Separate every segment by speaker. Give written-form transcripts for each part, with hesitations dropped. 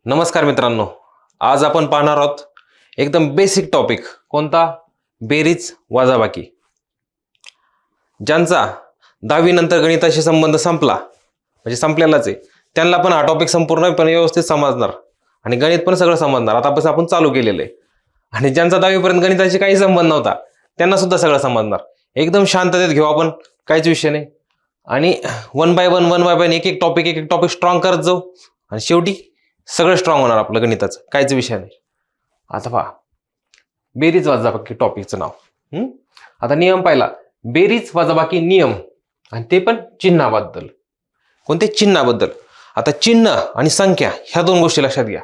Speaker 1: नमस्कार मित्रांनो, आज आपण पाहणार आहोत एकदम बेसिक टॉपिक. कोणता? बेरीज वजाबाकी. ज्यांचा 10वी नंतर गणिताशी संबंध संपला म्हणजे संपलेलाच आहे, त्यांना पण हा टॉपिक संपूर्णपणे व्यवस्थित समजणार आणि गणित पण सगळं समजणार. आतापासून आपण चालू केलेलं आहे. आणि ज्यांचा 10वी पर्यंत गणिताशी काही संबंध नव्हता त्यांना सुद्धा सगळं समजणार. एकदम शांततेत घेऊ आपण, काहीच विषय नाही. आणि वन बाय वन एक एक टॉपिक स्ट्रॉंग करत जाऊ आणि शेवटी सगळं स्ट्रॉंग होणार आपलं गणिताचं. काहीच विषय नाही. आता पहा, बेरीज वजाबाकी टॉपिकचं नाव. आता नियम पाहिला, बेरीज वजाबाकी नियम, आणि ते पण चिन्हाबद्दल. कोणते? चिन्हाबद्दल. आता चिन्ह आणि संख्या ह्या दोन गोष्टी लक्षात घ्या.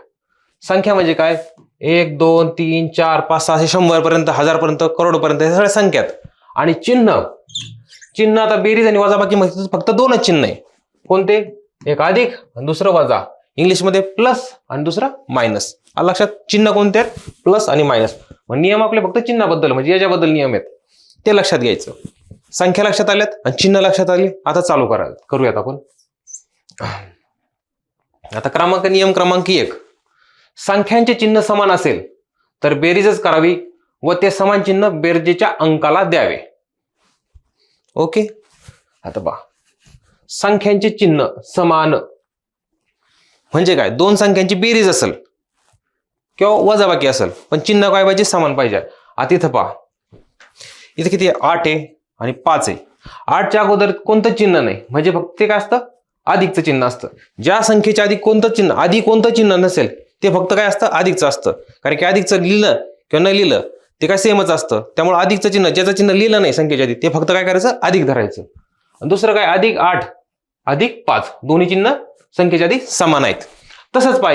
Speaker 1: संख्या म्हणजे काय? 1 2 3 4 5 6 100 पर्यंत, 1000 पर्यंत, करोडपर्यंत हे सगळ्या संख्यात. आणि चिन्ह आता बेरीज आणि वजाबाकी मध्ये फक्त दोनच चिन्ह आहे. कोणते? एक अधिक आणि दुसरं वजा. इंग्लिशमध्ये प्लस आणि दुसरा मायनस. लक्षात? चिन्ह कोणते आहेत? प्लस आणि मायनस. मग नियम आपले फक्त चिन्हाबद्दल म्हणजे याच्याबद्दल नियम आहेत ते लक्षात घ्यायचं. संख्या लक्षात आल्यात आणि चिन्ह लक्षात आले. आता चालू करूयात आपण. आता नियम क्रमांक 1, संख्यांचे चिन्ह समान असेल तर बेरीजच करावी व ते समान चिन्ह बेरजेच्या अंकाला द्यावे. ओके. आता पहा, संख्यांचे चिन्ह समान म्हणजे काय? दोन संख्यांची बेरीज असेल किंवा वजाबाकी असेल, पण चिन्ह काय पाहिजे? समान पाहिजे. आता इथं पहा, इथे किती आहे? 8 आहे आणि 5 आहे. 8च्या अगोदर कोणतं चिन्ह नाही म्हणजे फक्त ते काय असतं? अधिकचं चिन्ह असतं. ज्या संख्येच्या आधी कोणतं चिन्ह नसेल ते फक्त काय असतं? अधिकचं असतं. कारण की अधिकचं लिहिलं किंवा न लिहिलं ते काय सेमच असतं. त्यामुळे अधिकचं चिन्ह, ज्याचं चिन्ह लिहिलं नाही संख्येच्या आधी, ते फक्त काय करायचं? अधिक धरायचं. दुसरं काय? अधिक 8 अधिक 5, दोन्ही चिन्ह संख्येच्या आधी समान आहेत. तसंच पहा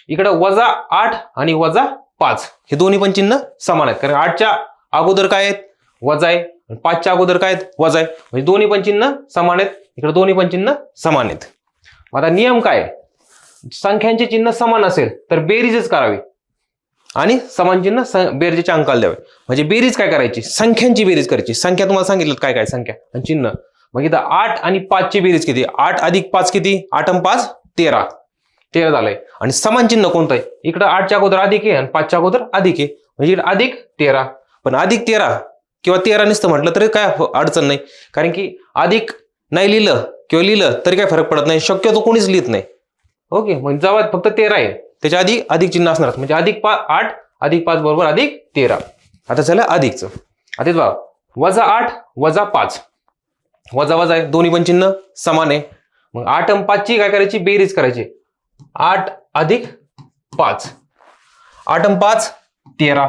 Speaker 1: इकडं वजा 8 आणि वजा 5 हे दोन्ही पण चिन्ह समान आहेत. कारण 8च्या अगोदर काय आहेत? वजा आहे. 5च्या अगोदर काय आहेत? वजा आहे. म्हणजे दोन्ही पण चिन्ह समान आहेत. इकडे दोन्ही पण चिन्ह समान आहेत. आता नियम काय? संख्यांचे चिन्ह समान असेल तर बेरीजच करावी आणि समान चिन्ह बेरजेच्या अंकाला द्यावे. म्हणजे बेरीज काय करायची? संख्यांची बेरीज करायची. संख्या तुम्हाला सांगितलं काय काय संख्या आणि चिन्ह. मग इथं 8 आणि 5 ची बेरीज किती? 8 अधिक 5 किती? 8 आणि 5 13. 13 झालंय. आणि समान चिन्ह कोणतं आहे? इकडं 8च्या अगोदर अधिक आहे आणि 5च्या अगोदर अधिक आहे, म्हणजे इकडे अधिक 13. पण अधिक 13 किंवा 13 नुसतं म्हटलं तरी काय अडचण नाही. कारण की अधिक नाही लिहिलं किंवा लिहिलं तरी काय फरक पडत नाही. शक्यतो कोणीच लिहित नाही. ओके. म्हणजे जेव्हा फक्त 13 आहे त्याच्या आधी अधिक चिन्ह असणार. म्हणजे अधिक 8 अधिक 5 बरोबर अधिक 13. आता झालं अधिकचं. आता बघा, वजा 8 वजा 5, वजा वजा आहे, दोन्ही पण चिन्ह समान आहे. मग 8 आणि 5 ची काय करायची? बेरीज करायची. 8 अधिक 5, 8 आणि 5 13,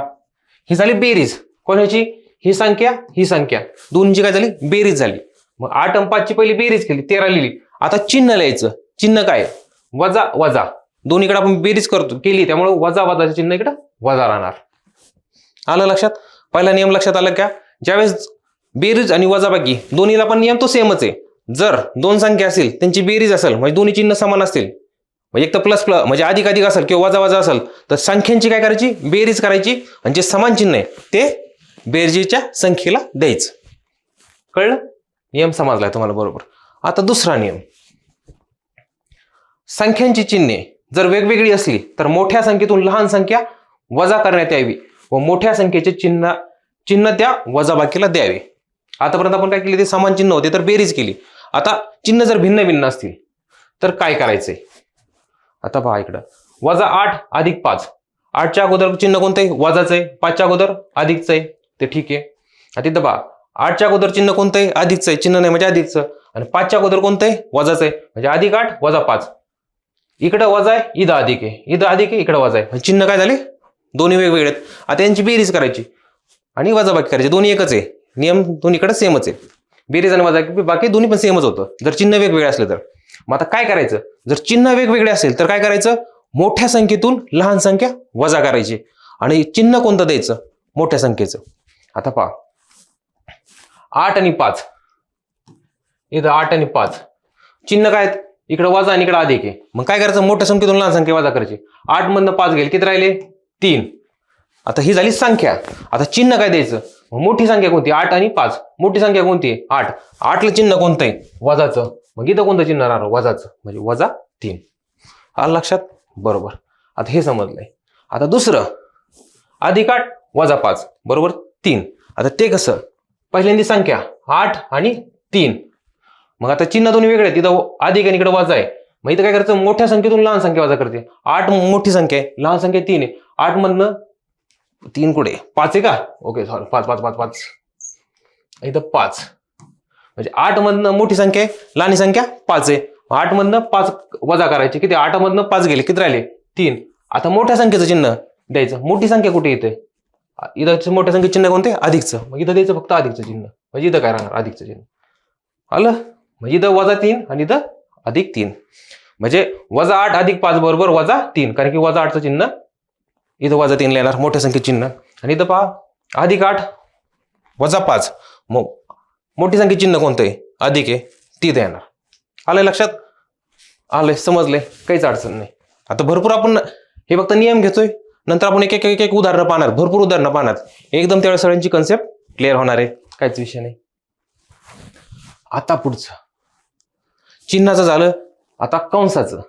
Speaker 1: ही झाली बेरीज. कोणाची? ही संख्या दोन्हीची काय झाली? बेरीज झाली. मग 8 आणि 5 ची पहिली बेरीज केली, 13 लिहिली. आता चिन्ह लिहायचं. चिन्ह काय? वजा वजा. दोन्हीकडे आपण बेरीज केली, त्यामुळे वजा वजाचे चिन्ह इकडे वजा राहणार. आलं लक्षात? पहिला नियम लक्षात आला का? ज्यावेळेस बेरीज आणि वजाबाकी दोन्हीला पण नियम तो सेमच आहे. जर दोन संख्या असेल त्यांची बेरीज असेल म्हणजे दोन्ही चिन्ह समान असतील, म्हणजे एक तर प्लस म्हणजे अधिक अधिक असेल किंवा वजा वजा असेल, तर संख्यांची काय करायची? बेरीज करायची आणि जे समान चिन्ह आहे ते बेरजेच्या संख्येला द्यायचं. कळलं? नियम समजलाय तुम्हाला बरोबर. आता दुसरा नियम, संख्यांची चिन्हे जर वेगवेगळी असली तर मोठ्या संख्येतून लहान संख्या वजा करण्यात यावी व मोठ्या संख्येचे चिन्ह त्या वजाबाकीला द्यावे. आतापर्यंत आपण काय केले? ते समान चिन्ह होते तर बेरीज केली. आता चिन्ह जर भिन्न भिन्न असतील तर काय करायचंय? आता पहा इकडं, वजा 8 अधिक 5, 8च्या अगोदर चिन्ह कोणतं आहे? वजाचं आहे. 5च्या अगोदर अधिकचं आहे, ते ठीक आहे. आता इथं पहा, 8च्या अगोदर चिन्ह कोणतं आहे? अधिकचं आहे. चिन्ह नाही म्हणजे अधिकचं. आणि 5च्या अगोदर कोणतं आहे? वजाचं आहे. म्हणजे अधिक 8 वजा 5. इकडं वजा आहे, इथं अधिक आहे. इथं अधिक आहे, इकडं वजा आहे. म्हणजे चिन्ह काय झाले? दोन्ही वेगवेगळे आहेत. आता यांची बेरीज करायची आणि वजाबाकी करायची. दोन्ही एकच आहे. नियम दोन्हीकडे सेमच आहे. बेरीज आणि वजाबाकी बाकी दोन्ही पण सेमच होतं जर चिन्ह वेगवेगळे असले तर. मग आता काय करायचं? जर चिन्ह वेगवेगळे असेल तर काय करायचं? मोठ्या संख्येतून लहान संख्या वजा करायची आणि चिन्ह कोणतं द्यायचं? मोठ्या संख्येचं. आता पहा, 8 आणि 5, इथं 8 आणि 5 चिन्ह काय आहेत? इकडे वजा आणि इकडे अधिक आहे. मग काय करायचं? मोठ्या संख्येतून लहान संख्या वजा करायची. 8 मधनं 5 गेले, किती राहिले? 3. आता ही झाली संख्या. आता चिन्ह काय द्यायचं? मोठी संख्या कोणती? 8 आणि 5. मोठी संख्या कोणती? 8. 8ला चिन्ह कोणतं आहे? वजाचं. मग इथं कोणतं चिन्ह राहणार? वजाचं, म्हणजे वजा 3. आलं लक्षात? बरोबर. आता हे समजलंय. आता दुसरं, अधिक 8 वजा 5 बरोबर 3. आता ते कसं, पहिल्यांदी संख्या 8 आणि 3. मग आता चिन्ह दोन्ही वेगळे आहेत. इथं अधिक आणि इकडे वजा आहे. मग इथं काय करायचं, मोठ्या संख्येतून लहान संख्या वजा करते. 8 मोठी संख्या आहे, लहान संख्या 3 आहे. 8 मधनं 3 कुठे, 5 आहे का? ओके सॉरी, 5 5 5 5 इथं 5. म्हणजे 8 मधनं मोठी संख्या आहे, लहान संख्या 5 आहे. 8 मधनं 5 वजा करायचे, किती? 8 मधनं 5 गेले, किती राहिले? 3. आता मोठ्या संख्येचं चिन्ह द्यायचं. मोठी संख्या कुठे येते? इथं मोठ्या संख्येचं चिन्ह कोणते? अधिकचं. मग इथं द्यायचं फक्त अधिकचं चिन्ह. म्हणजे इथं काय राहणार? अधिकचं चिन्ह. आलं? म्हणजे इथं वजा 3 आणि इथं अधिक 3. म्हणजे वजा 8 अधिक 5 बरोबर वजा 3. कारण की वजा 8चं चिन्ह इथं वजा 3 येणार, मोठ्या संख्येचं चिन्ह. आणि इथं पहा, अधिक 8 वजा 5. मग मोठी संख्येचं चिन्ह कोणतं आहे? अधिक आहे, तिथं येणार. आलंय लक्षात? आलंय, समजलंय, काहीच अडचण नाही. आता भरपूर आपण हे फक्त नियम घेतोय, नंतर आपण एक एक एक उदाहरणं पाहणार, भरपूर उदाहरणं पाहणार. एकदम त्यावेळेस सगळ्यांची कन्सेप्ट क्लिअर होणार आहे, काहीच विषय नाही. आता पुढचं चिन्हाचं झालं. आता कंसाचं.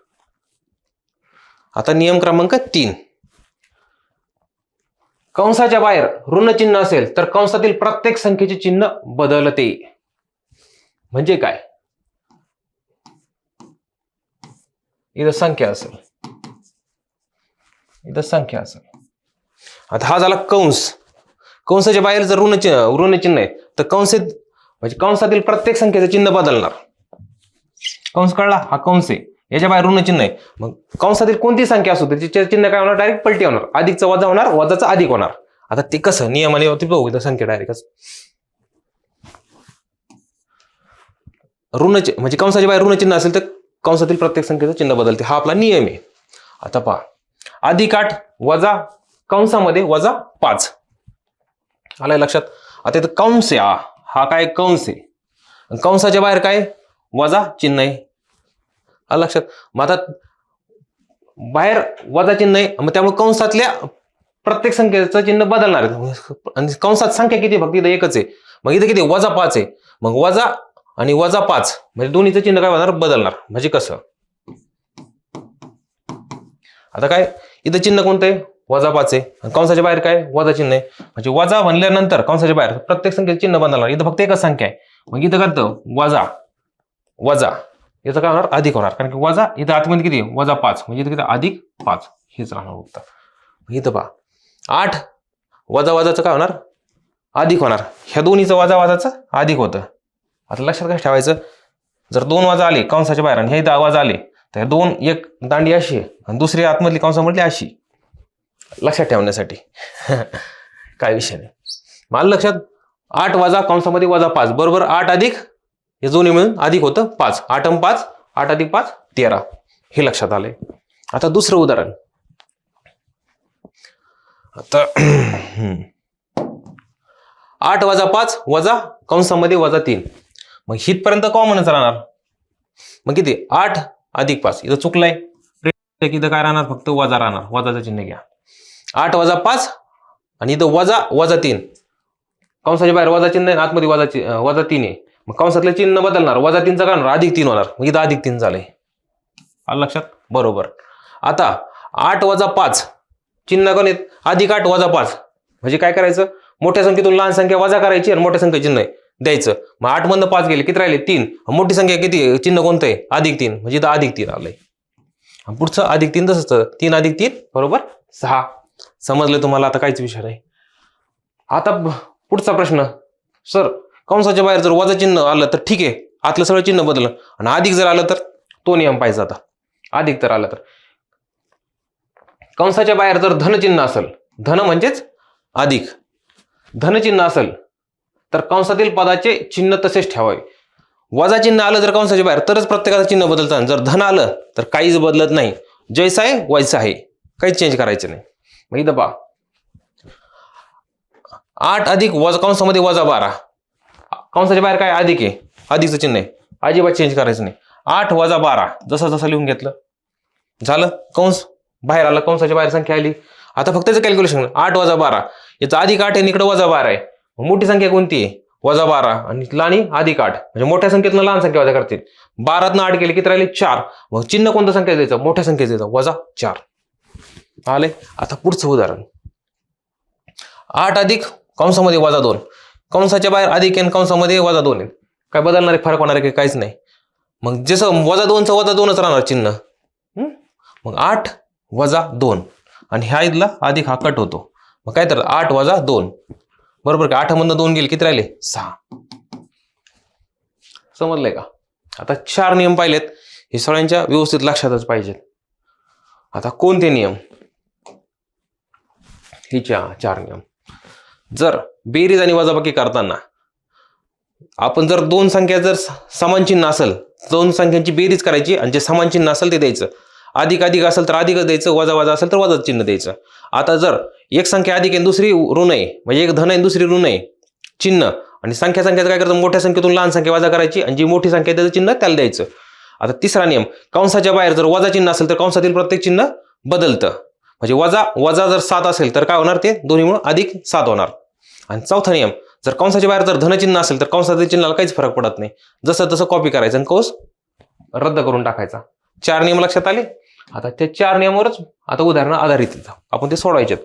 Speaker 1: आता नियम क्रमांक 3. कंसाच्या बाहेर ऋण चिन्ह असेल तर कंसातील प्रत्येक संख्येचे चिन्ह बदलते. म्हणजे काय? इथं संख्या असेल, इथं संख्या असेल. आता हा झाला कंस. कंसाच्या बाहेर जर ऋण चिन्ह आहे तर म्हणजे कंसातील प्रत्येक संख्येचं चिन्ह बदलणार. कंस कळला? हा कंस आहे, याच्या बाहेर ऋण चिन्ह आहे. मग कंसातील कोणती संख्या असू त्याचे चिन्ह काय होणार? डायरेक्ट पलटी होणार. अधिकचं वजा होणार, वजाचं अधिक होणार. आता ते कसं नियमाने बघू. इथं संख्या डायरेक्टच म्हणजे कंसाच्या बाहेर ऋण चिन्ह असेल तर कंसातील प्रत्येक संख्येचं चिन्ह बदलते. हा आपला नियम आहे. आता पहा, अधिक 8 वजा कंसामध्ये वजा 5. आलाय लक्षात? आता इथं कंस आहे, हा काय कंस आहे, कंसाच्या बाहेर काय वजा चिन्ह आहे. आलं लक्षात? मग आता बाहेर वजा चिन्ह आहे, मग त्यामुळे कंसातल्या प्रत्येक संख्येचं चिन्ह बदलणार आहे. आणि कंसात संख्या किती? फक्त इथं एकच आहे. मग इथं किती? वजा 5 आहे. मग वजा आणि वजा 5 म्हणजे दोन्हीचं चिन्ह काय होणार? बदलणार. म्हणजे कसं? आता काय इथं चिन्ह कोणतं आहे? वजा 5 आहे. कंसाच्या बाहेर काय? वजा चिन्ह आहे. म्हणजे वजा म्हणल्यानंतर कंसाच्या बाहेर प्रत्येक संख्येचं चिन्ह बदलणार. इथं फक्त एकच संख्या आहे. मग इथं करतं वजा वजा, याचं काय होणार? अधिक होणार. कारण की वजा इथं आतमध्ये किती? वजा 5. म्हणजे इथं किती? अधिक 5 हेच राहणार उत्तर. इथं पहा, 8 वजा वजाचं काय होणार? अधिक होणार. ह्या दोन्हीचं वजा वजाचं अधिक होतं. आता लक्षात काय ठेवायचं? जर 2 वजा आले कंसाच्या बाहेर आणि हे 10 वजा आले तर 2 एक दांडी अशी आहे आणि दुसरी आतमधली कंसामधली अशी. लक्षात ठेवण्यासाठी काय विषय नाही. मला लक्षात 8 वजा कंसामध्ये वजा 5 बरोबर 8 अधिक हे दोन्ही मिळून अधिक होतं 5. 8 आणि 5, 8 अधिक 5 13. हे लक्षात आलंय. आता दुसरं उदाहरण. आता 8 वजा 5 वजा कंसामध्ये वजा 3. मग हितपर्यंत कॉमनच राहणार. मग किती? 8 अधिक 5. इथं चुकलंय, इथं काय राहणार? फक्त वजा राहणार. वजाचं चिन्ह घ्या. 8 वजा 5 आणि इथं वजा वजा 3. कंसाच्या बाहेर वजा चिन्ह आहे, आतमध्ये वजा 3 आहे. मग कंसातलं चिन्ह बदलणार. वजा 3चं काय होणार? अधिक 3 होणार. मग इथं अधिक 3 झालंय. आलं लक्षात? बरोबर. आता 8 वजा 5 चिन्ह कोण आहेत? अधिक 8 वजा 5. म्हणजे काय करायचं? मोठ्या संख्येतून लहान संख्या वजा करायची आणि मोठ्या संख्या चिन्ह द्यायचं. मग 8 मधनं 5 गेले, किती राहिले? 3. मोठी संख्या किती? चिन्ह कोणतं आहे? अधिक 3. म्हणजे इथं अधिक 3 आलंय. पुढचं अधिक 3 तसंच. 3 अधिक 3 बरोबर 6. समजलं तुम्हाला? आता काहीच विषय नाही. आता पुढचा प्रश्न. सर कंसाच्या बाहेर जर वजा चिन्ह आलं तर ठीक आहे, आतलं सगळं चिन्ह बदललं. आणि अधिक जर आलं तर तो नियम पाहिजे. आता अधिक तर आलं तर कंसाच्या बाहेर जर धनचिन्ह असेल, धन म्हणजेच अधिक, धनचिन्ह असेल तर कंसातील पदाचे चिन्ह तसेच ठेवावे. वजा चिन्ह आलं जर कंसाच्या बाहेर तरच प्रत्येकाचं चिन्ह बदलतं. जर धन आलं तर काहीच बदलत नाही. जैसा आहे वैसा आहे, काहीच चेंज करायचं नाही. मग इथं पहा, 8 अधिक वजा कंसामध्ये वजा 12. कंसाच्या बाहेर काय? अधिक आहे, अधिकचं चिन्ह आहे. अजिबात चेंज करायचं नाही. 8 वजा 12 जसं जसं लिहून घेतलं झालं. कंस बाहेर आलं, कंसाच्या बाहेर संख्या आली. आता फक्त कॅल्क्युलेशन 8 वजा 12 याचं अधिक 8 आहे, इकडे वजा 12 आहे. मोठी संख्या कोणती आहे? -12 आणि आणि +8 म्हणजे मोठ्या संख्येतनं लहान संख्या वजा करतील. 12तनं 8 गेले किती राहिले 4. मग चिन्ह कोणत्या संख्या द्यायचं? मोठ्या संख्येचं द्यायचं -4. आले. आता पुढचं उदाहरण 8 अधिक कंसामध्ये -2 कंसाच्या बाहेर अधिक आणि कंसामध्ये -2 आहेत. काय बदलणार आहे? फरक होणार आहे की काहीच नाही. मग जसं -2चं -2च राहणार चिन्ह. मग 8 - 2 आणि ह्या इथला अधिक हा कट होतो. मग काय तर 8 - 2 बरोबर का? 8 मधनं 2 गेले किती राहिले 6. समजलंय का? आता 4 नियम पाहिलेत. हे सगळ्यांच्या व्यवस्थित लक्षातच पाहिजेत. आता कोणते नियम? हे 4 नियम. जर बेरीज आणि वजाबाकी करताना आपण जर दोन संख्या जर समान चिन्ह असेल, दोन संख्यांची बेरीज करायची आणि जे समान चिन्ह असेल ते द्यायचं. अधिक अधिक असेल तर अधिकच द्यायचं, वजा वजा असेल तर वजा चिन्ह द्यायचं. आता जर एक संख्या अधिक आहे दुसरी ऋण आहे, म्हणजे एक धन आहे दुसरी ऋण आहे, चिन्ह आणि संख्याचं काय करायचं? मोठ्या संख्येतून लहान संख्या वजा करायची आणि जी मोठी संख्या त्याचं चिन्ह त्याला द्यायचं. आता तिसरा नियम, कंसाच्या बाहेर जर वजा चिन्ह असेल तर कंसातील प्रत्येक चिन्ह बदलतं. म्हणजे वजा वजा जर 7 असेल तर काय होणार? ते दोन्ही मिळून अधिक 7 होणार. आणि चौथा नियम, जर कंसाच्या बाहेर जर धनचिन्ह असेल तर कंसातील चिन्हाला काहीच फरक पडत नाही. जसं तसं कॉपी करायचं आणि कंस रद्द करून टाकायचा. 4 नियम लक्षात आले. आता त्या 4 नियमावरच आता उदाहरण आधारित आपण ते सोडवायचे.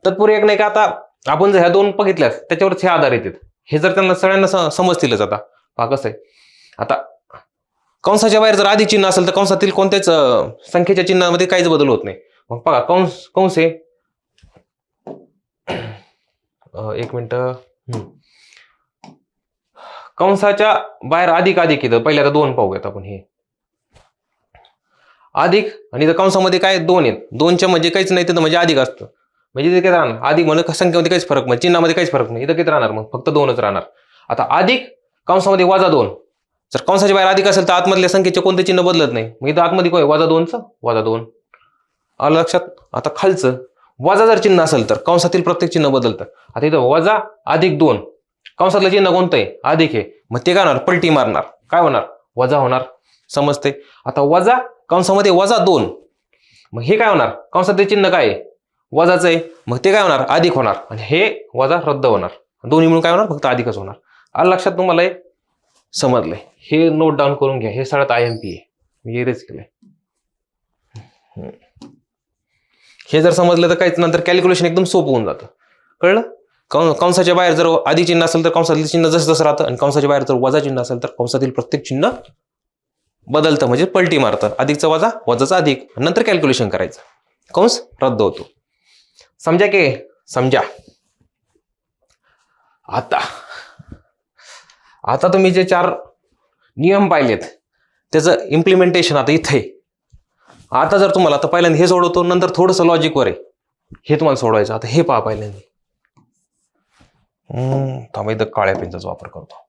Speaker 1: तत्पूर्वी एक नाही का, आता आपण जर ह्या दोन बघितल्यात त्याच्यावरच हे आधारित आहेत. हे जर त्यांना सगळ्यांना समजतीलच. आता पहा कसं आहे. आता कंसाच्या बाहेर जर अधिक चिन्ह असेल तर कंसातील कोणत्याच संख्येच्या चिन्हामध्ये काहीच बदल होत नाही. मग बघा कंस आहे, एक मिनिट, कंसाच्या बाहेर अधिक अधिक येतं. पहिले आता 2 पाहूयात आपण. हे अधिक आणि कंसामध्ये काय 2 आहेत. 2च्या म्हणजे काहीच नाही तर म्हणजे अधिक असतं. म्हणजे इथे किती राहणार? अधिक म्हणजे संख्येमध्ये काहीच फरक नाही, चिन्हामध्ये काहीच फरक नाही. इथं किती राहणार? मग फक्त 2च राहणार. आता अधिक कंसामध्ये -2 जर कंसाच्या बाहेर अधिक असेल तर आतमधल्या संख्येचे कोणते चिन्ह बदलत नाही. मग इथं आतमध्ये काय -2चं -2 आलं लक्षात. आता खालचं वजा जर चिन्ह असेल तर कंसातील प्रत्येक चिन्ह बदलतं. आता इथं वजा अधिक 2 कंसातलं चिन्ह कोणतं आहे? अधिक आहे. मग ते काय होणार? पलटी मारणार. काय होणार? वजा होणार. समजते. आता वजा कंसामध्ये -2 मग हे काय होणार? कंसातले चिन्ह काय आहे? वजाचं आहे. मग ते काय होणार? अधिक होणार. आणि हे वजा रद्द होणार. दोन्ही मिळून काय होणार? फक्त अधिकच होणार. आलं लक्षात तुम्हाला? हे समजलंय. हे नोट डाऊन करून घ्या. हे सगळ्यात IMP आहे. मी एरेज केलंय. हे जर समजलं तर काहीच नंतर कॅल्क्युलेशन एकदम सोपं होऊन जातं. कळलं? कंसाच्या बाहेर जर अधिक चिन्ह असेल तर कंसातील चिन्ह जसं जसं राहतं आणि कंसाच्या बाहेर जर वजा चिन्ह असेल तर कंसातील प्रत्येक चिन्ह बदलतं, म्हणजे पलटी मारतं. अधिकचा वजा, वजाचा अधिक, नंतर कॅल्क्युलेशन करायचं. कंस रद्द होतो. समजा की समजा. आता तुम्ही जे 4 नियम पाहिलेत त्याचं इम्प्लिमेंटेशन आता इथे. आता जर तुम्हाला, आता पहिल्यांदा हे सोडवतो, नंतर थोडंसं लॉजिकवर आहे हे तुम्हाला सोडवायचं. आता हे पहा पहिल्यांदा. थांबा, इथं काळ्या पेनचा वापर करतो.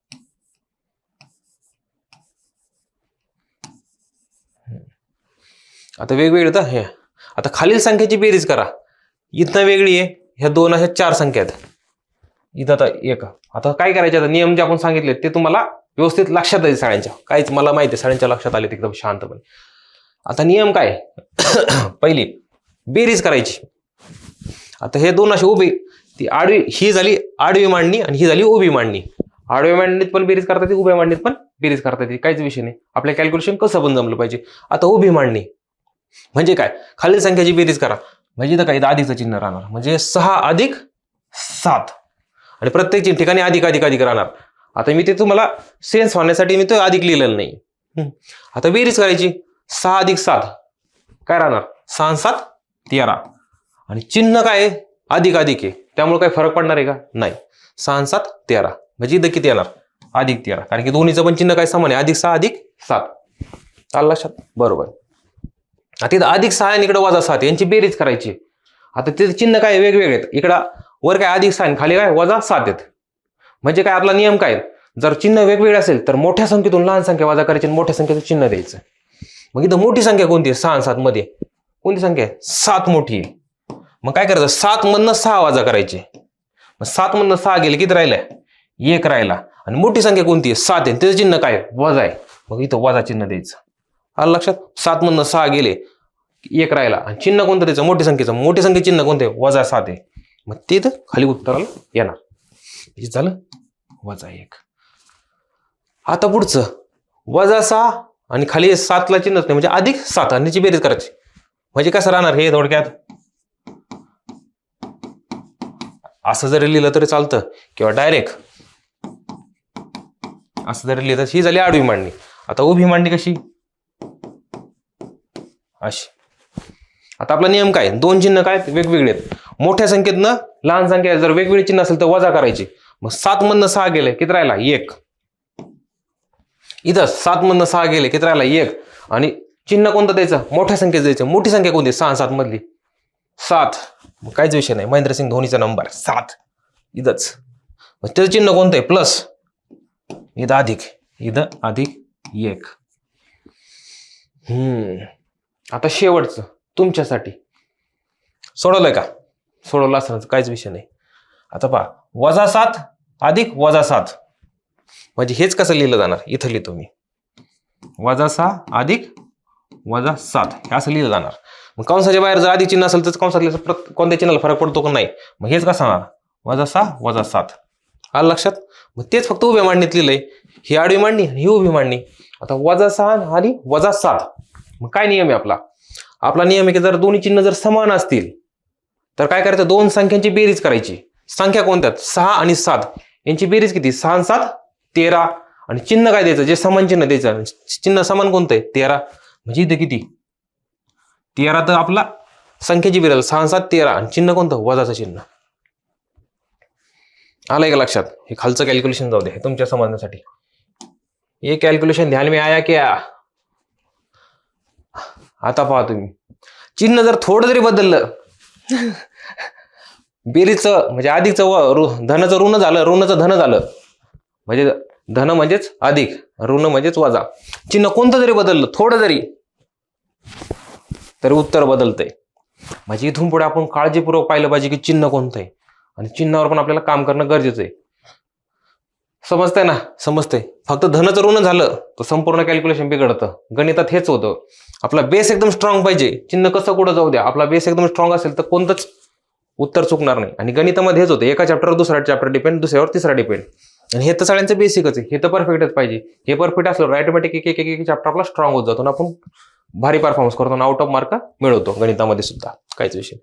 Speaker 1: आता वेगवेगळे तर हे. आता खालील संख्येची बेरीज करा. इथं वेगळी आहे, ह्या 2 अशा 4 संख्या आहेत. इथं आता 1. आता काय करायचे? आता नियम जे आपण सांगितले ते तुम्हाला व्यवस्थित लक्षात येईल सगळ्यांच्या. काहीच मला माहिती आहे सगळ्यांच्या लक्षात आले एकदम शांतपणे. आता नियम काय? पहिली बेरीज करायची. आता हे 2 असे उभे, ती आडवी, ही झाली आडवी मांडणी आणि ही झाली उभी मांडणी. आडव्या मांडणीत पण बेरीज करता येते, उभ्या मांडणीत पण बेरीज करता येते. काहीच विषय नाही. आपल्या कॅल्क्युलेशन कसं पण जमलं पाहिजे. आता उभी मांडणी म्हणजे काय? खालील संख्याची बेरीज करा. म्हणजे इथं काय? अधिकचं चिन्ह राहणार. म्हणजे 6 अधिक 7 आणि प्रत्येक ठिकाणी अधिक अधिक अधिक राहणार. आता मी ते तुम्हाला सेन्स होण्यासाठी मी तो अधिक लिहिलेलं नाही. आता बेरीज करायची. 6 अधिक 7 काय राहणार? 6 आणि 7 13 आणि चिन्ह काय? अधिक अधिक आहे, त्यामुळे काही फरक पडणार आहे का? नाही. 6 आणि 7 13 म्हणजे इथं किती येणार? अधिक 13, कारण की दोन्हीचं पण चिन्ह काय समान आहे. अधिक 6 अधिक 7. आलं लक्षात? बरोबर. आता इथं अधिक 6 आणि इकडे वजा 7 यांची बेरीज करायची. आता ते चिन्ह काय वेगवेगळे आहेत. इकडं वर काय अधिक 6 आणि खाली काय वजा 7 आहेत. म्हणजे काय? आपला नियम काय? जर चिन्ह वेगवेगळे असेल तर मोठ्या संख्येतून लहान संख्या वजा करायची आणि मोठ्या संख्येतून चिन्ह द्यायचं. मग इथं मोठी संख्या कोणती आहे? 6 आणि 7 मध्ये कोणती संख्या आहे? 7 मोठी आहे. मग काय करायचं? 7 मधनं 6 वजा करायचे. मग 7 मधनं 6 गेले किती राहिलं? 1 राहिला. आणि मोठी संख्या कोणती आहे? 7 आहे. त्याचं चिन्ह काय? वजा आहे. मग इथं वजा चिन्ह द्यायचं. आलं लक्षात? 7 मधनं 6 गेले, 1 राहिला आणि चिन्ह कोणतं द्यायचं? मोठी संख्येचं. मोठी संख्या चिन्ह कोणते? वजा 7 आहे. मग ते तर खाली उत्तराला येणार. हे झालं. वजा 1. आता पुढचं वजा 6 आणि खाली 7ला चिन्हच नाही म्हणजे अधिक 7 आणि त्याची बेरीज करायची. म्हणजे कसं राहणार हे थोडक्यात असं जरी लिहिलं तरी चालतं किंवा डायरेक्ट असं जरी लिहिलं. ही झाली आडवी मांडणी. आता उभी मांडणी कशी अशी. आता आपला नियम काय, दोन चिन्ह काय वेगवेगळे आहेत. मोठ्या संख्येतनं लहान संख्या जर वेगवेगळे चिन्ह असेल तर वजा करायची. मग 7 मधनं 6 गेले किती राहिला 1. इथं 7 मधनं 6 गेले किती राहिला 1. आणि चिन्ह कोणतं द्यायचं, मोठ्या संख्येत द्यायचं. मोठी संख्या कोणती 6 आणि 7 मधली 7. मग काहीच विषय नाही, महेंद्रसिंग धोनीचा नंबर 7 इथंच. मग त्याचं चिन्ह कोणतं आहे प्लस, इथं अधिक, इथं अधिक 1. आता शेवटचं तुमच्यासाठी सोडवलंय का, सोडवलं असं काहीच विषय नाही. आता पहा वजा 7 अधिक वजा 7 म्हणजे हेच कसं लिहिलं जाणार, इथं लिहितो मी वजा 6 अधिक वजा 7 हे असं लिहिलं जाणार. मग कंसाच्या बाहेर जर अधिक चिन्ह असेल तर कंसातल्या कोणत्या चिन्हाला फरक पडतो का नाही. मग हेच कसं होणार वजा 6 वजा 7. आलं लक्षात. मग तेच फक्त उभ्या मांडणीत लिहिलंय. ही आडवी मांडणी ही उभी मांडणी. आता वजा 6 आणि वजा 7. मग काय नियम आहे आपला, आपला नियम आहे की जर दोन्ही चिन्ह जर समान असतील तर काय करायचं, दोन संख्यांची बेरीज करायची. संख्या कोणत्या 6 आणि 7 यांची बेरीज किती 6 आणि 7 13. आणि चिन्ह काय द्यायचं, जे समान चिन्ह द्यायचं. चिन्ह समान कोणतं आहे 13. म्हणजे इथे किती 13 तर आपला संख्येची बेरीज 6 आणि 7 13 आणि चिन्ह कोणतं वजाचं चिन्ह. आलंय का लक्षात. हे खालचं कॅल्क्युलेशन जाऊ दे, हे तुमच्या समजण्यासाठी. हे कॅल्क्युलेशन ध्यान में आया क्या. आता पहा तुम्ही चिन्ह जर थोडं जरी बदललं बेरीचं म्हणजे अधिकचं धनाचं ऋण झालं, ऋणाचं धन झालं. म्हणजे धन म्हणजेच अधिक, ऋण म्हणजेच वजा. चिन्ह कोणतं जरी बदललं थोडं जरी तरी उत्तर बदलतंय. म्हणजे इथून पुढे आपण काळजीपूर्वक पाहिलं पाहिजे की चिन्ह कोणतं आहे आणि चिन्हावर पण आपल्याला काम करणं गरजेचं आहे. समजतंय ना, समजतंय. फक्त धनाचं ऋण झालं तर संपूर्ण कॅल्क्युलेशन बिघडतं. गणितात हेच होतं. आपला बेस एकदम स्ट्रॉंग पाहिजे. चिन्ह कसं कुठं जाऊ द्या, आपला बेस एकदम स्ट्रॉंग असेल तर कोणतंच उत्तर चुकणार नाही. आणि गणितामध्ये हेच होतं, एका चॅप्टरवर दुसरा चॅप्टर डिपेंड, दुसऱ्यावर तिसरा डिपेंड. आणि हे तर सगळ्यांचं बेसिकच आहे. हे तर परफेक्टच पाहिजे. हे परफेक्ट असलं ऑटोमॅटिक एक एक एक चॅप्टर आपला स्ट्रॉंग होत जातो आणि आपण भारी परफॉर्मन्स करतो, आउट ऑफ मार्क मिळवतो गणितामध्ये सुद्धा. काहीच विषय.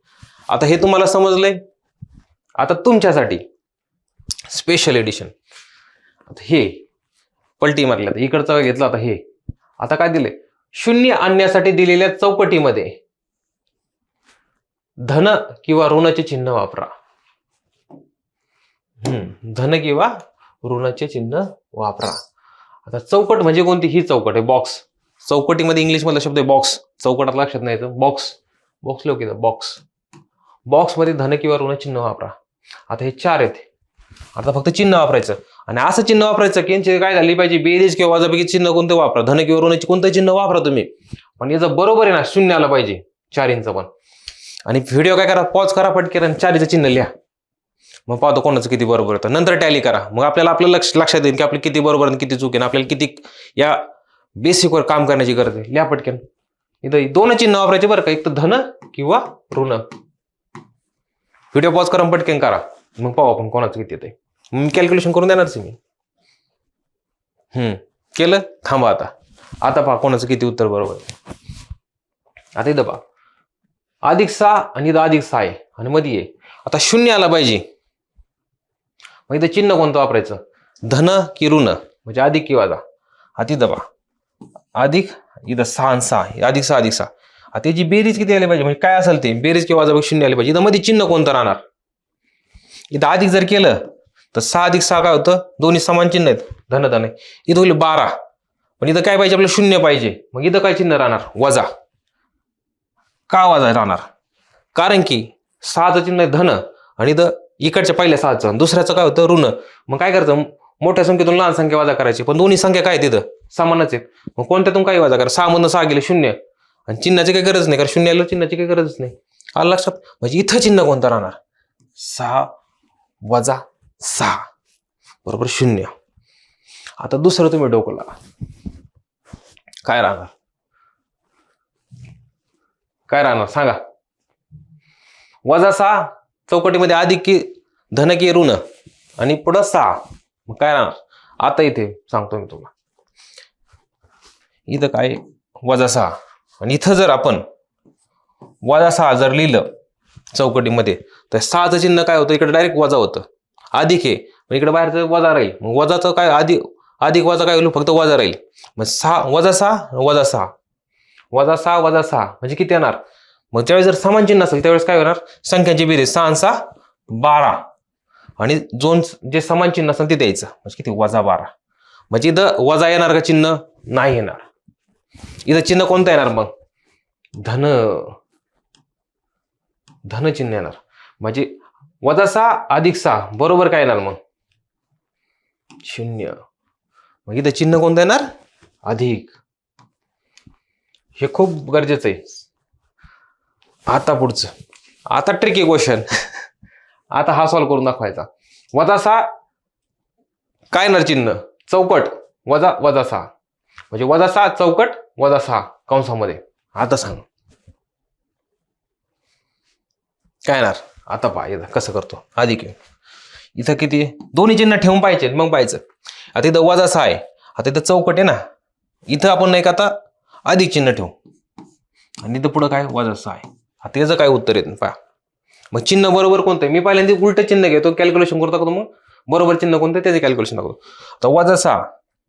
Speaker 1: आता हे तुम्हाला समजलंय. आता तुमच्यासाठी स्पेशल एडिशन. आता हे पलटी मारल्यात इकडचा घेतला. आता हे आता काय दिले, शून्य आणण्यासाठी दिलेल्या चौकटीमध्ये धन किंवा ऋणाचे चिन्ह वापरा. धन किंवा ऋणाचे चिन्ह वापरा. आता चौकट म्हणजे कोणती, ही चौकट आहे बॉक्स. चौकटीमध्ये इंग्लिश मधला शब्द आहे बॉक्स. चौकटात लक्षात नाही येतं बॉक्स. बॉक्स लोक येतं बॉक्स. बॉक्स मध्ये धन किंवा ऋण चिन्ह वापरा. आता हे 4 आहेत. आता फक्त चिन्ह वापरायचं आणि असं चिन्ह वापरायचं की यांची काय झाली पाहिजे, बेरीज किंवा वजाबाकी चिन्ह कोणते वापरा, धन किंवा ऋणाचे कोणतं चिन्ह वापरा तुम्ही, पण याचं बरोबर आहे ना 0 आलं पाहिजे 4 इंच पण. आणि व्हिडिओ काय करा, पॉज करा पटकन आणि 4चं चिन्ह लिहा. मग पाहतो कोणाचं किती बरोबर येतं. नंतर टॅली करा. मग आपल्याला आपलं लक्षात येईल की आपलं किती बरोबर आणि किती चूक आहे, आपल्याला किती या बेसिकवर काम करण्याची गरज आहे. लिहा पटकन. इथं 2 चिन्ह वापरायचे बरं का, एक तर धन किंवा ऋण. व्हिडिओ पॉज करा पटकन करा. मग पाहू आपण कोणाचं किती येतंय. मी कॅल्क्युलेशन करून देणारच मी. केलं. थांबा आता. आता पहा कोणाचं किती उत्तर बरोबर आहे. आता इथं पहा +6 आणि इथं +6 आहे आणि मध्ये आहे. आता 0 आला पाहिजे. मग इथं चिन्ह कोणतं वापरायचं, धन की ऋण म्हणजे अधिक की वजा. आता इथं पहा अधिक, इथं 6 आणि 6 +6 +6. आता त्याची बेरीज किती आली पाहिजे, म्हणजे काय असेल ते बेरीज किंवा वजा 0 आली पाहिजे. इथं मध्ये चिन्ह कोणतं राहणार, इथं अधिक जर केलं तर 6 + 6 काय होतं, दोन्ही समान चिन्ह आहेत, धन धन आहे. इथं होईल 12. पण इथं काय पाहिजे आपल्याला 0 पाहिजे. मग इथं काय चिन्ह राहणार वजा. का वजा राहणार, कारण की 6चं चिन्ह आहे धन आणि इथं इकडच्या पहिल्या 6चं दुसऱ्याचं काय होतं ऋण. मग काय करायचं, मोठ्या संख्येतून लहान संख्या वजा करायची, पण दोन्ही संख्या काय तिथं समानच आहेत. मग कोणत्यातून काही वजा करा, 6 मधून 6 गेले 0 आणि चिन्हाची काही गरज नाही, कारण 0 आलं चिन्हाची काही गरजच नाही. आलं लक्षात. म्हणजे इथं चिन्ह कोणतं राहणार 6 वजा 6 बरोबर 0. आता दुसरं तुम्ही डोकं लावा, काय राहणार, काय राहणार सांगा. -6 चौकटीमध्ये अधिक की धन की ऋण आणि पुढं 6 मग काय राहणार? आता इथे सांगतो मी तुम्हाला. इथं काय -6 आणि इथं जर आपण -6 जर लिहिलं चौकटीमध्ये तर 6चं चिन्ह काय होतं? इकडे डायरेक्ट वजा होतं. अधिक आहे पण इकडे बाहेरचं वजा राहील. मग वजाचं काय अधिक वजा काय होईल? फक्त वजा राहील. मग 6 -6 -6 -6 म्हणजे किती येणार? मग ज्यावेळेस जर समान चिन्ह असेल त्यावेळेस काय होणार? संख्यांची बेरीज 6 आणि 6 12 आणि जे समान चिन्ह असेल ते द्यायचं. म्हणजे किती? -12. म्हणजे इथं वजा येणार का चिन्ह? नाही येणार. इथं चिन्ह कोणतं येणार मग? धन चिन्ह येणार. म्हणजे -6 अधिक 6 बरोबर काय येणार मग? 0. मग इथं चिन्ह कोणतं येणार? अधिक. हे खूप गरजेचं आहे. आता पुढचं, आता ट्रिकी क्वेश्चन. आता हा सॉल्व्ह करून दाखवायचा. -6 काय येणार चिन्ह? चौकट -6 म्हणजे -6 चौकट -6 कंसामध्ये. आता सांग काय येणार? आता पहा इथं कसं करतो. अधिक इथं किती? दोन्ही चिन्ह ठेवून पाहिजे मग पाहायचं. आता इथं -6 आहे. आता इथं चौकट आहे ना, इथं आपण नाही का आता अधिक चिन्ह ठेवू आणि इथं पुढं काय? -6 आहे. आता याचं काय उत्तर येतं पहा. मग चिन्ह बरोबर कोणतं आहे? मी पहिल्यांदा उलटं चिन्ह घेतो, कॅल्क्युलेशन करतो का मग बरोबर चिन्ह कोणतं त्याचे कॅल्क्युलेशन करतो. तर -6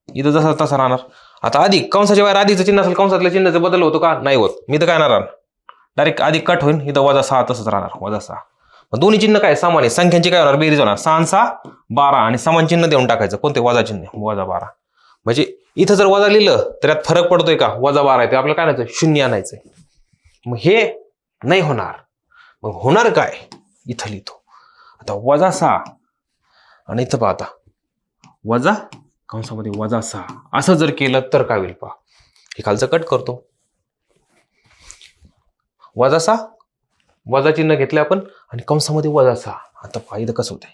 Speaker 1: इथं जसा तसा राहणार. आता अधिक कंसाच्या बाहेर अधिकचं चिन्ह असेल, कंसातल्या चिन्हाचा बदल होतो का? नाही होत. मी तर काय राहणार? डायरेक्ट अधिक कट होईल. इथं -6 तसंच राहणार. -6 मग दोन्ही चिन्ह काय? समान आहे. संख्यांची काय होणार? बेरीज होणार. 6 आणि 6 12 आणि समान चिन्ह देऊन टाकायचं. कोणते? वजा चिन्ह. -12 म्हणजे इथं जर वजा लिहिलं तर यात फरक पडतोय का? -12 आहे ते आपल्याला काय आणायचं? 0 आणायचंय. मग हे नाही होणार. मग होणार काय? इथं लिहितो आता -6 आणि इथं पाहता वजा कंसामध्ये -6 असं जर केलं तर काय होईल पहा. हे खालचं कट करतो. -6 वजा चिन्ह घेतले आपण आणि कंसामध्ये -6. आता पहा इथं कसं होतंय?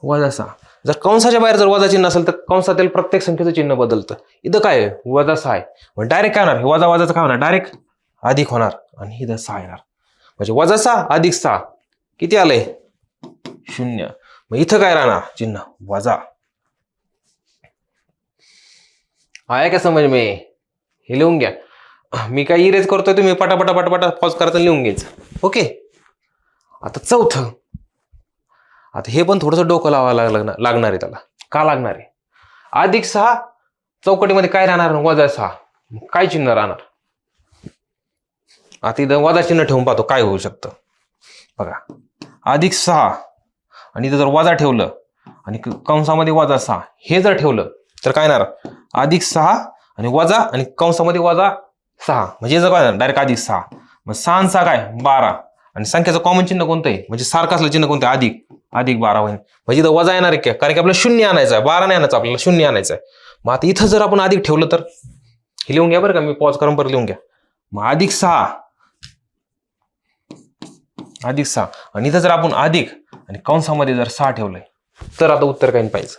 Speaker 1: -6 जर कंसाच्या बाहेर जर वजा चिन्ह असेल तर कंसातील प्रत्येक संख्येचं चिन्ह बदलतं. इथं काय आहे? -6 आहे. मग डायरेक्ट काय होणार? हे वजाचं काय होणार? डायरेक्ट अधिक होणार आणि इथं 6 येणार. म्हणजे -6 अधिक 6 किती आलंय? 0. मग इथं काय राहणार? चिन्ह वजा. आहे का समज में? हे लिहून घ्या. मी काय इरेज करतोय, तुम्ही पटापटा पॉज करायचं लिहून घ्यायचं. ओके. आता चौथं. आता हे पण थोडंसं डोकं लावायला लागणार आहे. त्याला का लागणार आहे? -6 चौकटीमध्ये काय राहणार? -6 काय चिन्ह राहणार? आता इथं वजा चिन्ह ठेवून पाहतो काय होऊ शकतं. बघा -6 आणि इथं जर वजा ठेवलं आणि कंसामध्ये -6 हे जर ठेवलं तर काय येणार? -6 आणि वजा आणि कंसामध्ये -6 म्हणजे जर काय डायरेक्ट +6. मग 6 आणि 6 काय? 12 आणि संख्याचं कॉमन चिन्ह कोणतं आहे? म्हणजे सारखं असलं चिन्ह कोणतं? अधिक 12 होईल. म्हणजे इथं वजा येणार आहे का? कारण की आपल्याला 0 आणायचं आहे. 12 नाही आणायचं, आपल्याला 0 आणायचं आहे. मग आता इथं जर आपण अधिक ठेवलं तर हे लिहून घ्या बरं का, मी पॉज करून परत लिहून घ्या. मग -6 आणि इथं जर आपण अधिक आणि कंसामध्ये जर 6 ठेवलंय तर आता उत्तर काय पाहिजे?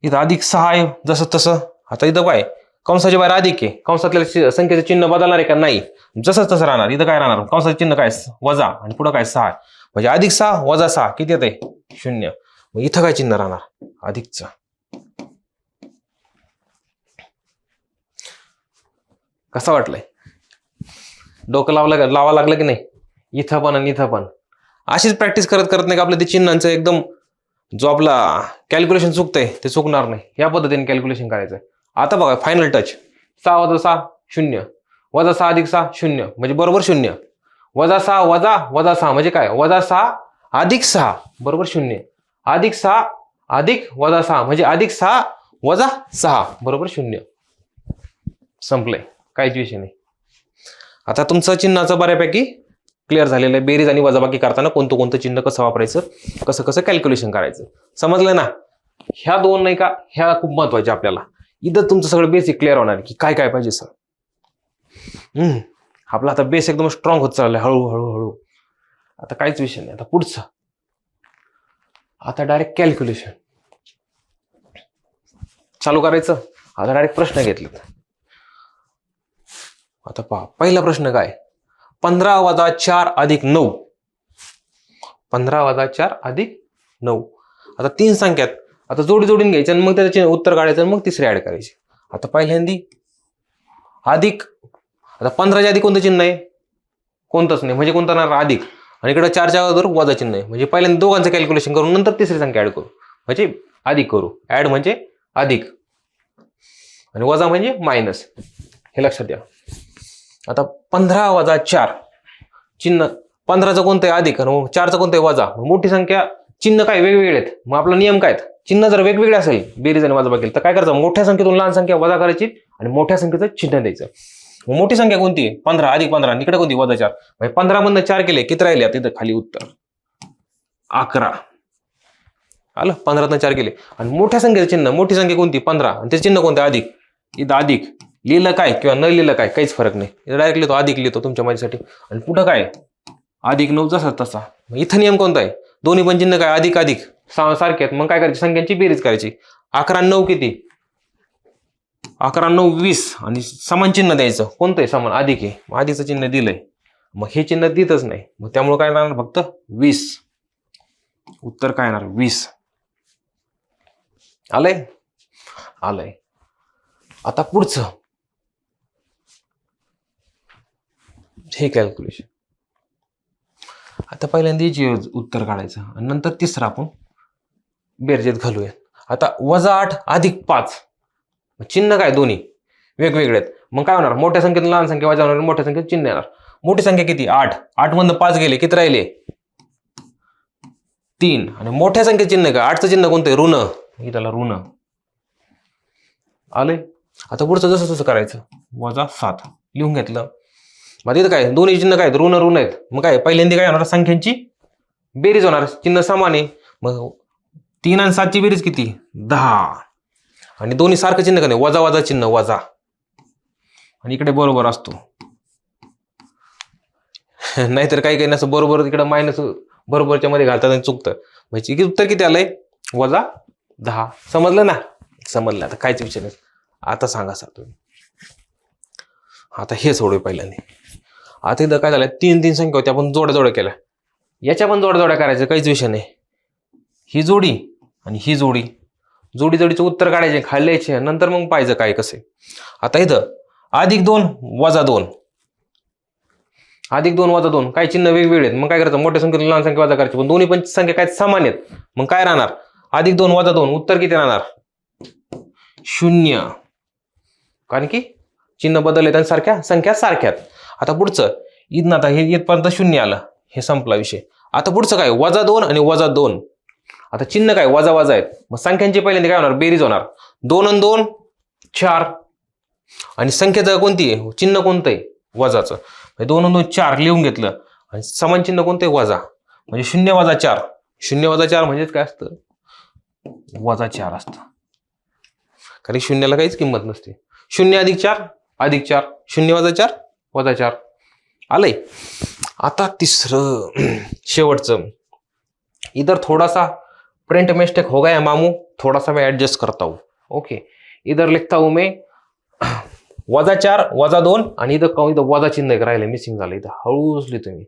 Speaker 1: इथं -6 आहे जसं तसं. आता इथं काय? कंसाच्या बाहेर अधिक आहे. कंसातल्या संख्येचं चिन्ह बदलणार आहे का? नाही. जसंच तसं राहणार. इथं काय राहणार? कंसाचं चिन्ह काय? वजा आणि पुढं काय? 6 म्हणजे -6 - 6 किती येते? 0. मग इथं काय चिन्ह राहणार? अधिकचं. कसं वाटलंय? डोकं लावा लागलं की नाही? इथं पण आणि इथं पण. अशीच प्रॅक्टिस करत नाही का आपलं ते चिन्हांचं एकदम जो आपला कॅल्क्युलेशन चुकतंय ते चुकणार नाही. या पद्धतीने कॅल्क्युलेशन करायचंय. आता बघा फायनल टच. 6 - 6 0 -6 अधिक 6 0 म्हणजे बरोबर 0. -6 वजा 6 म्हणजे काय? -6 अधिक 6 बरोबर 0. +6 अधिक -6 म्हणजे +6 वजा 6 बरोबर 0. संपलंय. काहीच विषय नाही. आता तुमचं चिन्हाचं बऱ्यापैकी क्लिअर झालेलं आहे. बेरीज आणि वजाबाकी करताना कोणतं चिन्ह कसं वापरायचं, कसं कॅल्क्युलेशन करायचं समजलं ना. ह्या दोन नाही का, ह्या खूप महत्वाच्या आपल्याला. इथं तुमचं सगळं बेसिक क्लिअर होणार की काय पाहिजे सर. आपला आता बेस एकदम स्ट्रॉंग होत चाललाय हळूहळू. आता काहीच विषय नाही. आता पुढचं, आता डायरेक्ट कॅल्क्युलेशन चालू करायचं. आता डायरेक्ट प्रश्न घेतलेत. आता पहा पहिला प्रश्न काय? 15 - 4 + 9. 15 - 4 + 9. आता 3 संख्यात आता जोडी जोडून घ्यायचं आणि मग त्याचे उत्तर काढायचं आणि मग तिसरी ऍड करायची. आता पहिल्यांदी अधिक, आता 15च्या आधी कोणतं चिन्ह आहे? कोणतंच नाही, म्हणजे कोणतं राहणार? अधिक. आणि इकडे 4च्या अगोदर वजा चिन्ह आहे, म्हणजे पहिल्यांदा दोघांचं कॅल्क्युलेशन करून नंतर तिसरी संख्या ऍड करू, म्हणजे अधिक करू. ऍड म्हणजे अधिक आणि वजा म्हणजे मायनस, हे लक्षात द्या. आता 15 वजा 4 चिन्ह, 15चं कोणतं आहे? अधिक, आणि 4चं कोणतं आहे? वजा. मोठी संख्या चिन्ह काय वेगवेगळे आहेत, मग आपला नियम काय? चिन्ह जर वेगवेगळे असेल बेरीज आणि वजाबाकी तर काय करायचं? मोठ्या संख्येतून लहान संख्या वजा करायची आणि मोठ्या संख्येचं चिन्ह द्यायचं. मोठी संख्या कोणती आहे? 15 अधिक 15, इकडे कोणती? वजा 4. म्हणजे 15 मधनं 4 केले, किती राहिले? आता इथं खाली उत्तर 11 आलं. 15 4 केले आणि मोठ्या संख्येचं चिन्ह, मोठी संख्या कोणती? 15, आणि त्याचं चिन्ह कोणतं? अधिक. इथं अधिक लिहिलं काय किंवा न लिहिलं काय काहीच फरक नाही, इथं डायरेक्ट लिहितो, अधिक लिहितो तुमच्या माहितीसाठी. आणि पुढं काय? अधिक 9 जसा तसा. इथं नियम कोणता आहे? दोन्ही पण चिन्ह काय? अधिक अधिक सारखे आहेत, मग काय करायची? संख्यांची बेरीज करायची. 11 9 किती? 11 9 20, आणि समान चिन्ह द्यायचं. कोणतं आहे समान? अधिक आहे, मग अधिकचं चिन्ह दिलंय, मग हे चिन्ह देतच नाही, मग त्यामुळे काय राहणार? फक्त 20. उत्तर काय येणार? 20. आलंय? आलंय. आता पुढचं हे कॅल्क्युलेशन. आता पहिल्यांदा उत्तर काढायचं आणि नंतर तिसरं आपण बेरजेत घालूया. आता वजा 8 अधिक 5, चिन्ह काय? दोन्ही वेगवेगळे आहेत, मग काय होणार? मोठ्या संख्येतून लहान संख्या वजा होणार, मोठ्या संख्येत चिन्ह येणार. मोठी संख्या किती? 8, 8 मधनं 5 गेले, किती राहिले? 3. आणि मोठ्या संख्येत चिन्ह काय? 8चं चिन्ह कोणतं? ऋण, त्याला ऋण. आले. आता पुढचं जसं तसं करायचं. वजा 7 लिहून घेतलं. मग इथं काय? दोन्ही चिन्ह काय? ऋण ऋण आहेत, मग काय? पहिल्यांदा काय होणार? संख्यांची बेरीज होणार, चिन्ह समान आहे, मग 3 आणि 7 ची बेरीज किती? 10. आणि दोन्ही सारखं चिन्ह का नाही? वजा वजा चिन्ह, वजा. आणि इकडे बरोबर असतो. नाहीतर काही काही नसं बरोबर, इकडे मायनस बरोबरच्या मध्ये घालतात आणि चुकतं. म्हणजे उत्तर किती आलंय? वजा 10. समजलं ना? समजलं. आता कायच विचार नाही. आता सांगा सर तुम्ही. आता हे सोडू पहिल्यांदा. आता इथं काय झालं? 3 संख्या होत्या, आपण जोड्या जोड्या केल्या. याच्या पण जोड्या जोड्या करायचं, काहीच विषय नाही. ही जोडी आणि ही जोडी, जोडी जोडीचं उत्तर काढायचे, खाल्ल्याचे, नंतर मग पाहिजे काय कसे. आता इथं अधिक 2 वजा 2, अधिक 2 वजा 2, काय चिन्ह वेगवेगळे आहेत, मग काय करायचं? मोठ्या संख्येतून लहान संख्या वजा करायची, पण दोन्ही पण संख्या काय समान आहेत, मग काय राहणार? अधिक 2 वजा 2, उत्तर किती राहणार? 0. कारण की चिन्ह बदलले आणि सारख्या संख्या सारख्यात. आता पुढचं इथं, आता हे इथपर्यंत 0 आलं, हे संपला विषय. आता पुढचं काय? वजा 2 आणि वजा 2. आता चिन्ह काय? वजा वजा आहेत, मग संख्यांची पहिल्यांदा काय होणार? बेरीज होणार. 2 आणि 2 4, आणि संख्येचं कोणती आहे? चिन्ह कोणतं आहे? वजाचं. 2 आणि 2 4 लिहून घेतलं, आणि समान चिन्ह कोणतं आहे? वजा. म्हणजे 0 वजा 4, 0 वजा 4 म्हणजे काय असतं? वजा 4 असतं. कारण 0ला काहीच किंमत नसते. 0 अधिक 4 अधिक 4, 0 वजा 4 वजा 4. आलंय. आता तिसरं शेवटचं. इधर थोड़ा सा प्रिंट मिस्टेक हो गया मामू, थोड़ा सा मैं एडजस्ट करता हूँ. ओके, इधर लिखता हूं मैं वजा 4 वजा 2, आणि इथं वजा चिन्ह एक राहिले, मिसिंग झालं. इथं हळूच लिहितो मी.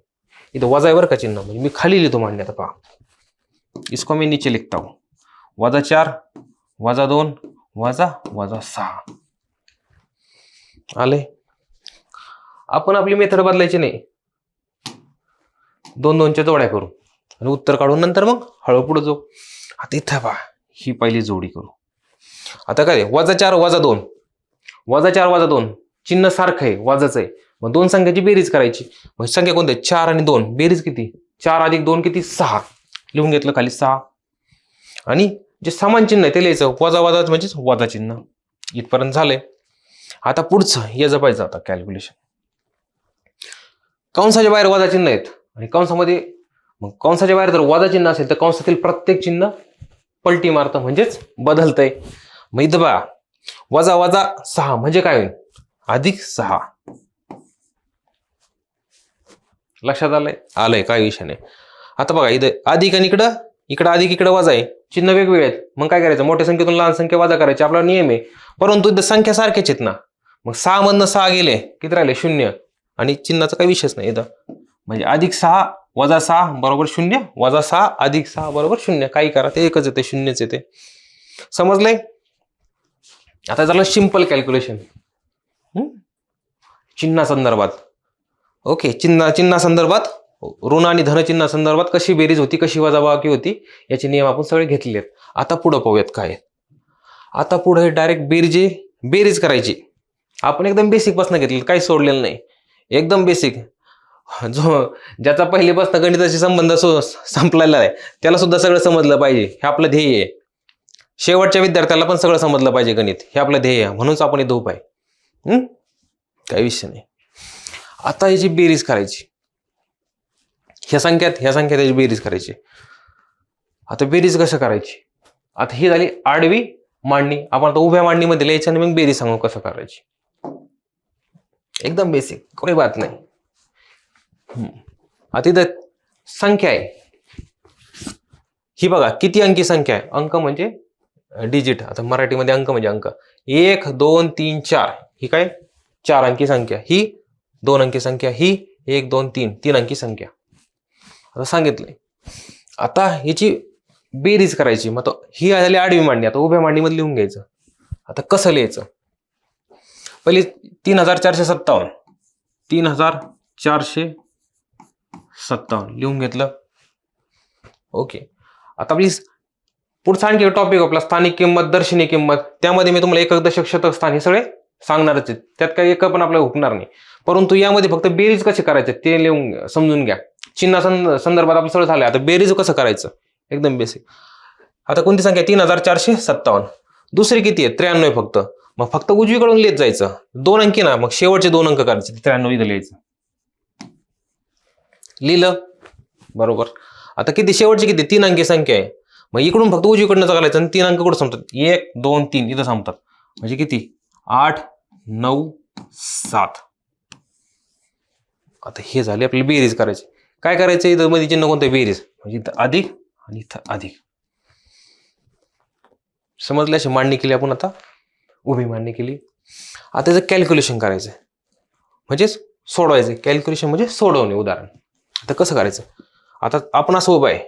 Speaker 1: इथं वजा आहे बरं का चिन्ह, म्हणजे मी खाली लिहितो मांडणे. आता पहा, इसको मैं नीचे लिखता हूं. वजा 4 वजा 2 वजा वजा 6. आले. आपण आपली मेथड बदलायची नाही, 2-2च्या जोड्या करू आणि उत्तर काढून नंतर मग हळू पुढे जाऊ. आता इथं पहा, ही पहिली जोडी करू. आता काय? वजा 4 वजा 2, वजा 4 वजा 2, चिन्ह सारखं आहे, वजाच आहे, मग दोन संख्याची बेरीज करायची. मग संख्या कोणती? 4 आणि 2, बेरीज किती? 4 अधिक 2 किती? 6. लिहून घेतलं खाली 6. आणि जे समान चिन्ह आहे ते लिहायचं, वजा वजा म्हणजे वजा चिन्ह. इथपर्यंत झालंय. आता पुढचं हे जपायचं. आता कॅल्क्युलेशन. कंसाच्या बाहेर वजा चिन्ह आहेत, आणि कंसामध्ये, मग कंसाच्या बाहेर जर वजा चिन्ह असेल तर कंसातील प्रत्येक चिन्ह पलटी मारतं, म्हणजेच बदलतंय. मग इथं बघा, वजा वजा 6 म्हणजे काय होईल? अधिक 6. लक्षात आलंय? आलंय, काय विषय नाही. आता बघा, इथं अधिक आणि इकडं अधिक इकडं वजा आहे, चिन्ह वेगवेगळे आहेत, मग काय करायचं? मोठ्या संख्येतून लहान संख्या वजा करायची, आपला नियम आहे. परंतु इथं संख्या सारख्याच आहेत ना, मग 6 मधनं 6 गेले, किती राहिले? 0. आणि चिन्हाचा काही विषयच नाही इथं. म्हणजे अधिक 6 वजा 6 बरोबर 0, वजा 6 अधिक 6 बरोबर 0. काही करा, ते एकच येते, 0च येते. समजलंय? आता झालं सिंपल कॅल्क्युलेशन चिन्हा संदर्भात. ओके, चिन्हा संदर्भात ऋण आणि धन चिन्हा संदर्भात कशी बेरीज होती, कशी वजाबाकी होती, याचे नियम आपण सगळे घेतलेले आहेत. आता पुढे पाहूयात काय. आता पुढे डायरेक्ट बेरीज करायची. आपण एकदम बेसिक पासून घेतलेलं, काही सोडलेलं नाही, एकदम बेसिक. ज्याचा पहिलेपासून गणिताशी संबंध संपलेला आहे त्याला सुद्धा सगळं समजलं पाहिजे, हे आपलं ध्येय आहे. शेवटच्या विद्यार्थ्याला पण सगळं समजलं पाहिजे गणित, हे आपलं ध्येय आहे. म्हणूनच आपण इथं उभा आहे. काही विषय नाही. आता याची बेरीज करायची. ह्या संख्यात त्याची बेरीज करायची. आता बेरीज कसं करायची? आता ही झाली आडवी मांडणी. आपण आता उभ्या मांडणीमध्ये लिहायची आणि मग बेरीज सांगू कसं करायची. एकदम बेसिक, कोणी बात नाही. आता इथं संख्या आहे ही, बघा किती अंकी संख्या आहे. अंक म्हणजे डिजिट, आता मराठीमध्ये अंक म्हणजे अंक. 1 2 3 4 ही काय 4 अंकी संख्या, ही 2 अंकी संख्या, ही 1 2 3 3 अंकी संख्या. आता सांगितलंय. आता ह्याची बेरीज करायची. मग ही झाली आडवी मांडणी. आता उभ्या मांडणीमध्ये लिहून घ्यायचं. आता कसं लिहायचं? पहिली 3457 3457 लिहून घेतलं. ओके, आता प्लीज पुढचा आणखी टॉपिक आपला स्थानिक किंमत, दर्शनी किंमत. त्यामध्ये मी तुम्हाला एकक, दशक, शतक, स्थान हे सगळे सांगणारच आहेत. त्यात काही एक पण आपल्याला हुकणार नाही. परंतु यामध्ये फक्त बेरीज कशी करायचं ते लिहून समजून घ्या. चिन्हा संदर्भात आपलं सगळं झालंय. आता बेरीज कसं करायचं एकदम बेसिक. आता कोणती संख्या? 3457. दुसरी किती आहे? 93 फक्त. मग फक्त उजवीकडून लिहित जायचं. 2 अंकी ना, मग शेवटचे 2 अंक करायचे. 93 इथं लिहायचं. लिहिलं बरोबर. आता किती शेवटची किती? 3 अंकी संख्या आहे. मग इकडून फक्त उजवीकडनं चालायचं आणि 3 अंक कुठं संपतात? 1 2 3 इथं संपतात. म्हणजे किती? 8 9 7. आता हे झाले आपली बेरीज करायची. काय करायचं? इथं मध्ये चिन्ह कोणतं? बेरीज. म्हणजे इथं अधिक आणि इथं अधिक. समजलं? अशी मांडणी केली आपण. आता उभी मांडणी केली. आता त्याचं कॅल्क्युलेशन करायचं म्हणजेच सोडवायचं. कॅल्क्युलेशन म्हणजे सोडवणे. उदाहरण आता कसं करायचं? आता आपण असं उभं आहे,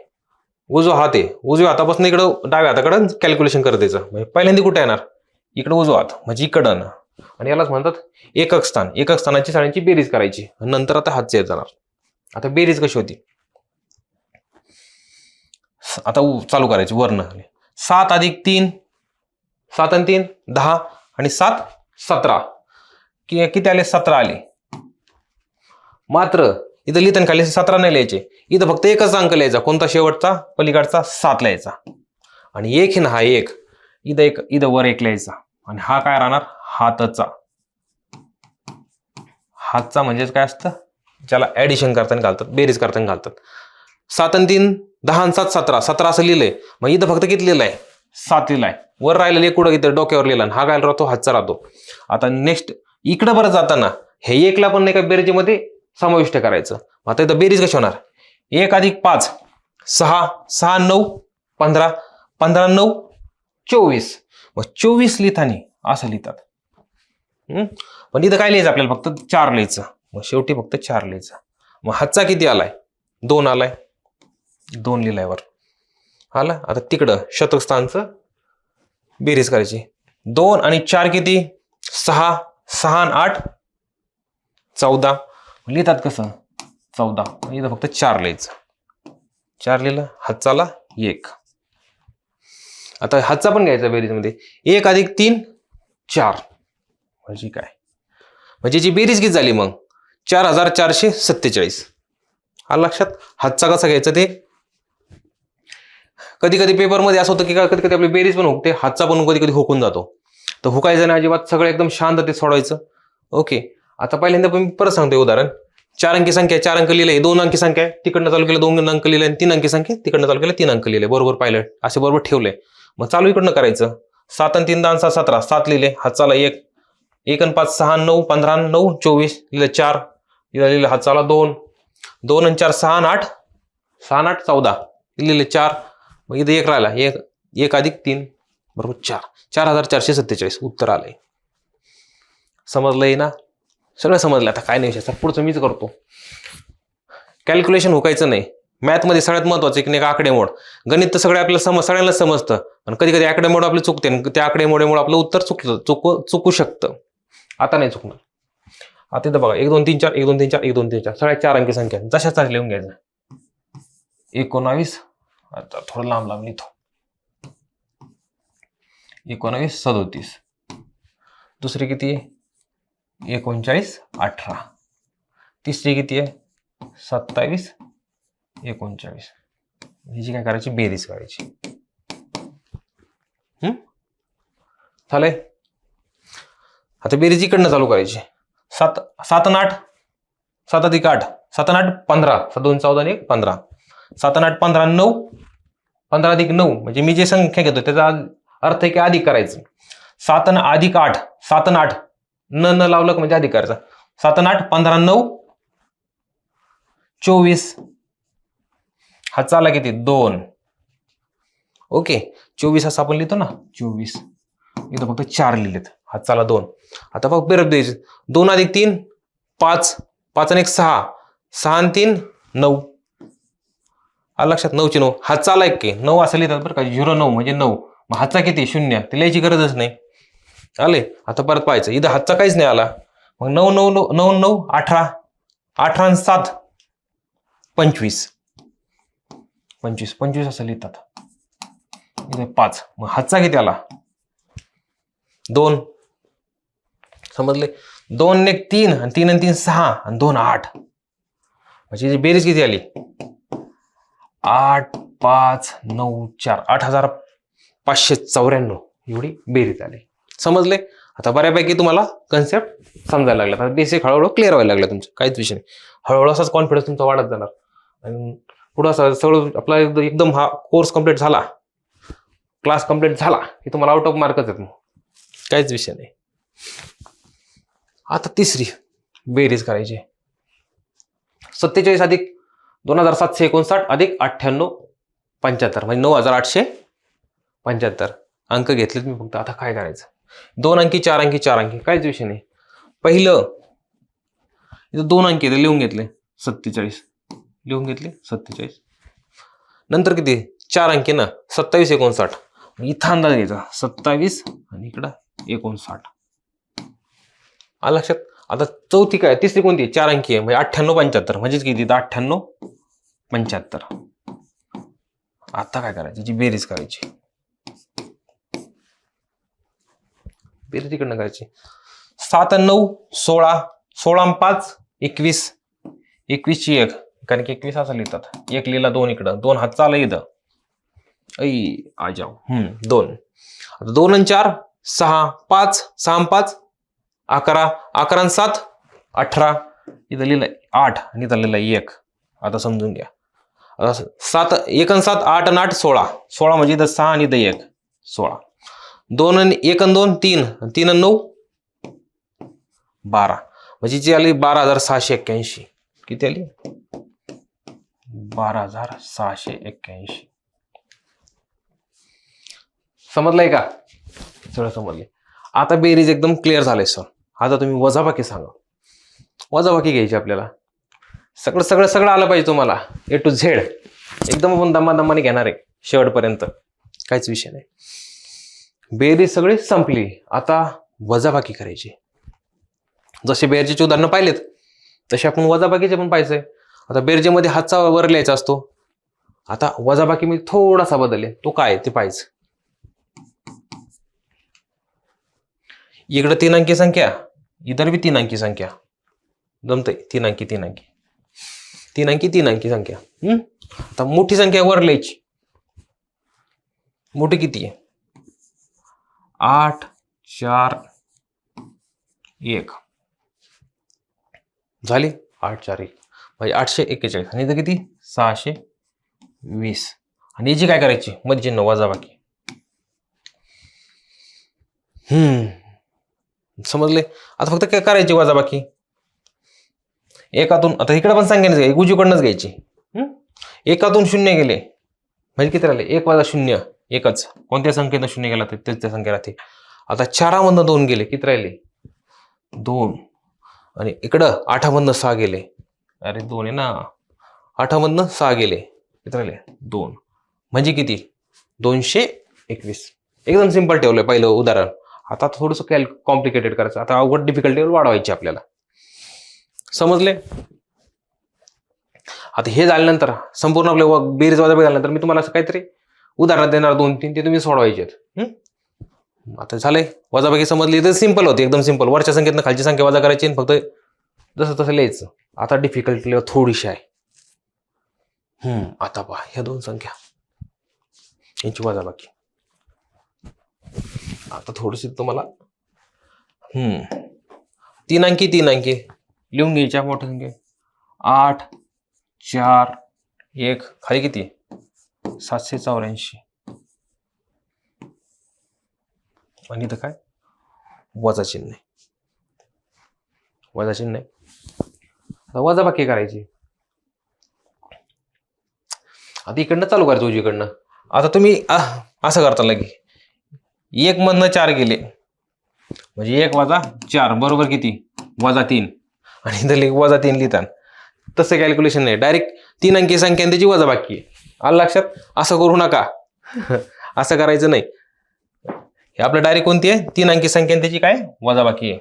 Speaker 1: उजवा हात आहे, उजव्या हातापासून इकडं डाव्या हाताकडं कॅल्क्युलेशन करत यायचं. म्हणजे पहिल्यांदा कुठे येणार? इकडं उजवा हात म्हणजे इकडं. आणि यालाच म्हणतात एकक स्थान. एकक स्थानाची साड्यांची बेरीज करायची. नंतर आता हातचे येत जाणार. आता बेरीज कशी होती? आता चालू करायची वर्ण. 7 अधिक 3 7 आणि 3 10 आणि 7 17. किती आले? 17 आले. मात्र इथं लिहिताना खाली 17 नाही लिहायचे. इथं फक्त एकच अंक लिहायचा. कोणता? शेवटचा पलीकडचा 7 लिहायचा. आणि 1 ना, हा 1 इथं वर 1 लिहायचा. आणि हा काय राहणार? हातचा. हातचा म्हणजेच काय असतं? ज्याला ऍडिशन करताना घालतात, बेरीज करताना घालतात. 7 आणि 3 10 आणि 7 17. 17 असं लिहिलंय. मग इथं फक्त किती लिहिलंय? 7 लिहिलाय. वर राहिलेलं एक कुठं इथं डोक्यावर लिहिला. हा काय राहतो? हातचा राहतो. आता नेक्स्ट इकडं बरं जाताना हे 1ला पण नाही का बेरीजमध्ये समाविष्ट करायचं. आता इथं बेरीज कशी होणार? 1 अधिक 5 6 6 9 15 15 9 24. मग 24 लिहितानी असं लिहितात. पण इथं काय लिहायचं आपल्याला? फक्त 4 लिहायचं. मग शेवटी फक्त 4 लिहायचं. मग हातचा किती आलाय? 2 आलाय. 2 लिहिलाय वर आला. आता तिकडं शतक स्थानचं बेरीज करायची. 2 आणि 4 किती? 6 6 आणि 8 14. लिहितात कसं? 14. इथं फक्त 4 लिहायचं. 4 लिहिलं. हातचाला 1. आता हातचा पण घ्यायचा बेरीजमध्ये. 1 अधिक 3 4. म्हणजे काय? म्हणजे जी बेरीज किती झाली मग? 4447. आलं लक्षात? हातचा कसा घ्यायचा ते? कधी कधी पेपरमध्ये असं होतं की कधी कधी आपली बेरीज पण हुकते, हातचा पण कधी कधी हुकून जातो. तर हुकायचं नाही अजिबात. सगळं एकदम शांततेत सोडवायचं. ओके, आता पहिल्यांदा पण परत सांगतोय उदाहरण. 4 अंकी संख्या 4 अंक लिहिले. 2 अंकी संख्या तिकडनं चालू केलं 2 अंक लिहिले. 3 अंकी संख्या तिकडनं चालू केलं 3 अंक लिहिले. बरोबर पाहिलं? असे बरोबर ठेवले. मग चालू इकडनं करायचं. 7 आणि 3 10 6 17. 7 लिहिले. हातचाला 1 1 आणि 5 6 9 15 9 24 लिहिलं. 4 लिहिलं. हातचाला 2 2 आणि 4 6 आणि 8 6 आणि 8 14 लिहिले. 4. मग इथं 1 राहिला. 1 अधिक 3 बरोबर 4. 4447 उत्तर आलंय. समजलंय ना? सगळं समजलं. आता काय नाही विषय. पुढचं मीच करतो. कॅल्क्युलेशन हुकायचं नाही. मॅथमध्ये सगळ्यात महत्वाचं की नाही आकडेमोड. गणित तर सगळे आपल्याला सगळ्यांना समजतं, पण कधी कधी आकडेमोड आपले चुकते, त्या आकडेमोडीमुळे आपलं उत्तर चुकू शकतं. आता नाही चुकणार. आता इथं बघा 1 2 3 4 1 2 3 4 1 2 3 4 सगळ्या 4 अंकी संख्या जशा चालल्या लिहून घ्यायचं. 19, आता थोडं लांब लांब लिहितो. 19 37. दुसरी किती आहे 39 18. तिसरी किती आहे 27 39. हिची काय करायची बेरीज करायची. चालेल. आता बेरीज इकडनं चालू करायची. 7 7 आणि 8 7 अधिक 8 7 आणि 8 15 2 14 आणि 1 15. 7 आणि 8 15 9 15 अधिक 9 म्हणजे मी जे संख्या घेतो त्याचा अर्थ आहे की अधिक करायचं. 7 आणि अधिक 8 7 आणि 8 न लावलं म्हणजे अधिक करायचं. 7 आणि 8 15 9 24. हा चाला किती 2. ओके 24 असं आपण लिहितो ना 24. इथं फक्त 4 लिहिलेत. हा चाला 2. आता बघ बेरज द्यायचे. 2 अधिक 3 5 5 आणि 1 6 6 आणि 3 9. लक्षात 9 चे 9. हा चाला एक की 9 असं लिहितात बरं का 09 म्हणजे 9. मग हातचा किती 0 ते लिहायची गरजच नाही. आले. आता परत पाहायचं इथं हातचा काहीच नाही आला. मग 9 9 9 9 18 18 आणि 7 25 25 25 असं लिहितात. इथे 5. मग हातचा किती आला 2. समजले. 2 1 3 आणि 3 आणि 3 6 आणि 2 8. म्हणजे बेरीज किती आली 8 5 9 4 8594 एवढी बेरीज आली. समजले. आता बऱ्यापैकी तुम्हाला कन्सेप्ट समजायला लागला. आता बेसिक हळूहळू क्लिअर व्हायला लागला तुमचं. काहीच विषय नाही. हळूहळू असाच कॉन्फिडन्स तुमचा वाढत जाणार आणि पुढं असं सगळं आपला एकदम हा कोर्स कम्प्लीट झाला, क्लास कम्प्लीट झाला की तुम्हाला आउट ऑफ मार्कच आहेत. मग काहीच विषय नाही. आता तिसरी बेरीज करायची. 47 अधिक 2759 अधिक 9875 म्हणजे 9875 अंक घेतलेत मी फक्त. आता काय करायचं 2 अंकी 4 अंकी 4 अंकी काहीच विषय नाही. पहिलं इथं 2 अंकी लिहून घेतले 47 लिहून घेतले 47. नंतर किती 4 अंकी ना 27 59. इथं अंदाज घ्यायचा 27 आणि इकडं 59. लक्षात. आता चौथी काय तिसरी कोणती 4 अंकी आहे म्हणजे 9875 म्हणजेच किती 9875. आता काय करायचं जी बेरीज करायची. बेरीज इकडनं करायची. 7 आणि 9 16 16 आणि 5 21 21 ची 1 कारण की 21 असं लिहितात. 1 लिहिला 2 इकडं 2 हात चाला इथं आ जाओ 2. आता 2 आणि 4 6 5 6 आणि 5 11 11 आणि 7 18 इथं लिहिलंय 8 आणि इथं लिहिलंय 1. आता समजून घ्या. 7 1 आणि 7 8 आणि 8 16 16 म्हणजे इथं 6 आणि इथं 1 16. 2 आणि 1 आणि 2 3 3 आणि 9 12 म्हणजे जी आली 12681. किती आली 12681. समजलंय का सगळं समजले. आता बेरीज एकदम क्लिअर झालंय सर. आता तुम्ही वजाबाकी सांगा. वजाबाकी घ्यायची आपल्याला. सगळं सगळं सगळं आलं पाहिजे तुम्हाला A to Z. एकदम आपण दमादमाने घेणार आहे शेवटपर्यंत. काहीच विषय नाही. बेरीज सगळी संपली. आता वजाबाकी करायची. जसे बेरजेची उदाहरणं पाहिलेत तसे आपण वजाबाकीचे पण पाहिजे. आता बेरजेमध्ये हातचा वर लिहायचा असतो. आता वजाबाकी मी थोडासा बदलले. तो काय ते पाहिजे. इकडे 3 अंकी संख्या इधर भी 3 अंकी संख्या जमतंय. 3 अंकी 3 अंकी 3 अंकी 3 अंकी संख्या. आता मोठी संख्या वर लिहायची. मोठी किती आहे 8 4 1 झाली 8 4 1 म्हणजे 841 आणि इथं किती 620. आणि याची काय करायची मध्ये चिन्ह वजाबाकी. समजले. आता फक्त काय करायची वजाबाकी एकातून. आता इकडे पण संख्यानेच घ्यायची उजवीकडनंच घ्यायची. एकातून 0 गेले म्हणजे किती राहिले 1 वजा 0 एकच. कोणत्या संख्येनं 0 गेला तर त्या संख्या राहते. आता 4 मधनं 2 गेले किती राहिले 2 आणि इकडं 8 मधनं 6 गेले. अरे 2 आहे ना 8 मधनं 6 गेले किती राहिले 2 म्हणजे किती 221. एकदम सिंपल ठेवलंय पहिलं उदाहरण. आता थोडंसं कॉम्प्लिकेटेड करायचं. आता अवघड डिफिकल्टी वाढवायची आपल्याला. समजले? आता हे झाल्यानंतर संपूर्ण आपल्या बेरीज वजाबाकी झाल्यानंतर मी तुम्हाला असं काहीतरी उदाहरण देणार 2-3 ते तुम्ही सोडवायचे आहेत. आता झालंय वजाबाकी समजली तर सिंपल होती एकदम सिंपल. वरच्या संख्येतनं खालची संख्या वजा करायची आणि फक्त जसं तसं लिहायचं. आता डिफिकल्टी थोडीशी आहे. आता पहा ह्या 2 संख्या यांची वजाबाकी. आता थोडीशी तुम्हाला 3 अंकी लिहून घ्यायच्या मोठ्या संख्या. 8 4 1 खाली किती 784 आणि इथं काय वजा चिन्ह आहे. आता वजाबाकी करायची. आता इकडनं चालू करायचं उजवीकडनं. आता तुम्ही असं करता लगे 1 मधनं 4 गेले म्हणजे 1 वजा 4 बरोबर किती -3 आणि इथं -3 लिहितात. तसं कॅल्क्युलेशन नाही. डायरेक्ट 3 अंकी संख्या त्याची वजाबाकी आहे. आलं लक्षात? असं करू नका. असं करायचं नाही. हे आपलं डायरेक्ट कोणती आहे 3 अंकी संख्या त्याची काय वजाबाकी आहे.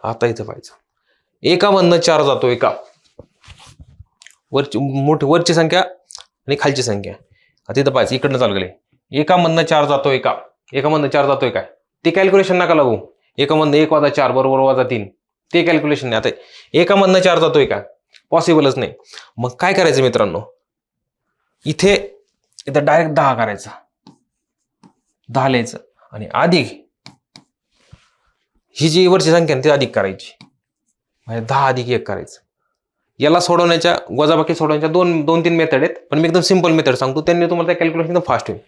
Speaker 1: आता इथं पाहायचं एकामधनं 4 जातो एका वरची संख्या आणि खालची संख्या. आता इथं पाहायचं इकडनं चालू केले एकामधनं 4 जातो एकामधनं 4 जातोय काय ते कॅल्क्युलेशन नका लागू. एकामधनं 1 वजा 4 बरोबर -3 ते कॅल्क्युलेशन नाही. आता एकामधनं 4 जातोय का पॉसिबलच नाही. मग काय करायचं मित्रांनो इथं डायरेक्ट 10 करायचा. 10 लिहायचं आणि अधिक ही जी वरची संख्या ती अधिक करायची म्हणजे 10 अधिक 1 करायचं. याला सोडवण्याच्या वजाबाकी सोडवण्याच्या 2-3 मेथड आहेत पण मी एकदम सिंपल मेथड सांगतो. त्यांनी तुम्हाला त्या कॅल्क्युलेशन एकदम फास्ट होईल.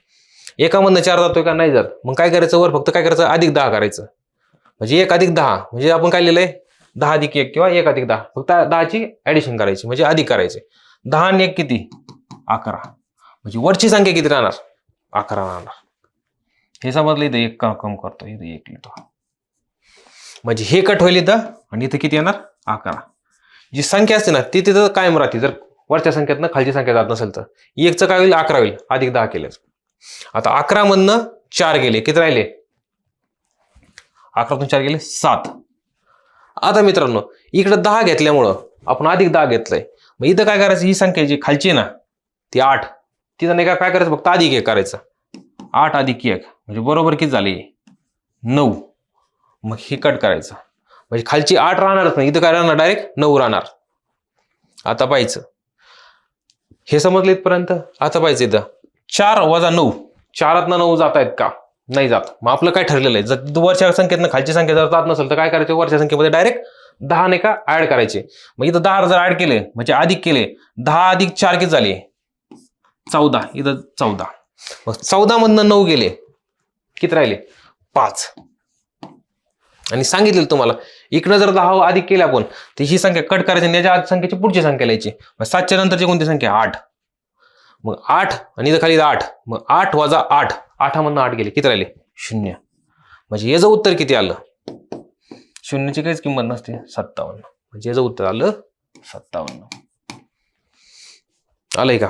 Speaker 1: एकामधनं 4 जातोय का नाही जात मग काय करायचं वर फक्त काय करायचं अधिक 10 करायचं म्हणजे 1 अधिक 10 म्हणजे आपण काय लिहिलंय 10 अधिक 1 किंवा 1 अधिक 10 फक्त 10ची ऍडिशन करायची म्हणजे अधिक करायचे. 10 आणि 1 किती 11 म्हणजे वरची संख्या किती राहणार 11 राहणार. हे समजलं. इथं 1 कम करतो इथं 1 लिहितो म्हणजे हे कट होईल इथं आणि इथं किती येणार 11. जी संख्या असते ना ती तिथं कायम राहते. जर वरच्या संख्येतनं खालची संख्या जात नसेल तर 1चं काय होईल 11 होईल अधिक 10 केलं. आता 11 मधनं 4 गेले किती राहिले 11तून 4 गेले 7. आता मित्रांनो इकडे 10 घेतल्यामुळं आपण अधिक 10 घेतलंय. मग इथं काय करायचं ही संख्या जी खालची आहे ना ती 8 तिथं नाही काय करायचं फक्त अधिक 1 करायचं. 8 अधिक 1 म्हणजे बरोबर किती झाली 9. मग हे कट करायचं म्हणजे खालची 8 राहणारच नाही. इथं काय राहणार डायरेक्ट 9 राहणार. आता पाहायचं हे समजलं इथपर्यंत. आता पाहायचं इथं 4 वजा 9 4तनं 9 जात आहेत का नाही जात. मग आपलं काय ठरलेलं आहे जर वरच्या संख्येतनं खालची संख्या जर जात नसेल तर काय करायचं वरच्या संख्येमध्ये डायरेक्ट 10 नाही का ऍड करायचे. मग इथं 10 जर ऍड केले म्हणजे अधिक केले 10 अधिक 4 किती झाले 14. इथं 14 मग 14 मधनं 9 गेले किती राहिले 5. आणि सांगितलेलं तुम्हाला इकडं जर 10 अधिक केले आपण तर ही संख्या कट करायची आणि याच्या संख्येची पुढची संख्या लिहायची. मग 7च्या नंतरची कोणती संख्या 8. मग 8 आणि इथं खाली 8 मग 8 वजा 8 8 मधनं 8 गेले किती राहिले 0. म्हणजे याचं उत्तर किती आलं 0ची काहीच किंमत नसते 57 म्हणजे याचं उत्तर आलं 57. आलंय का.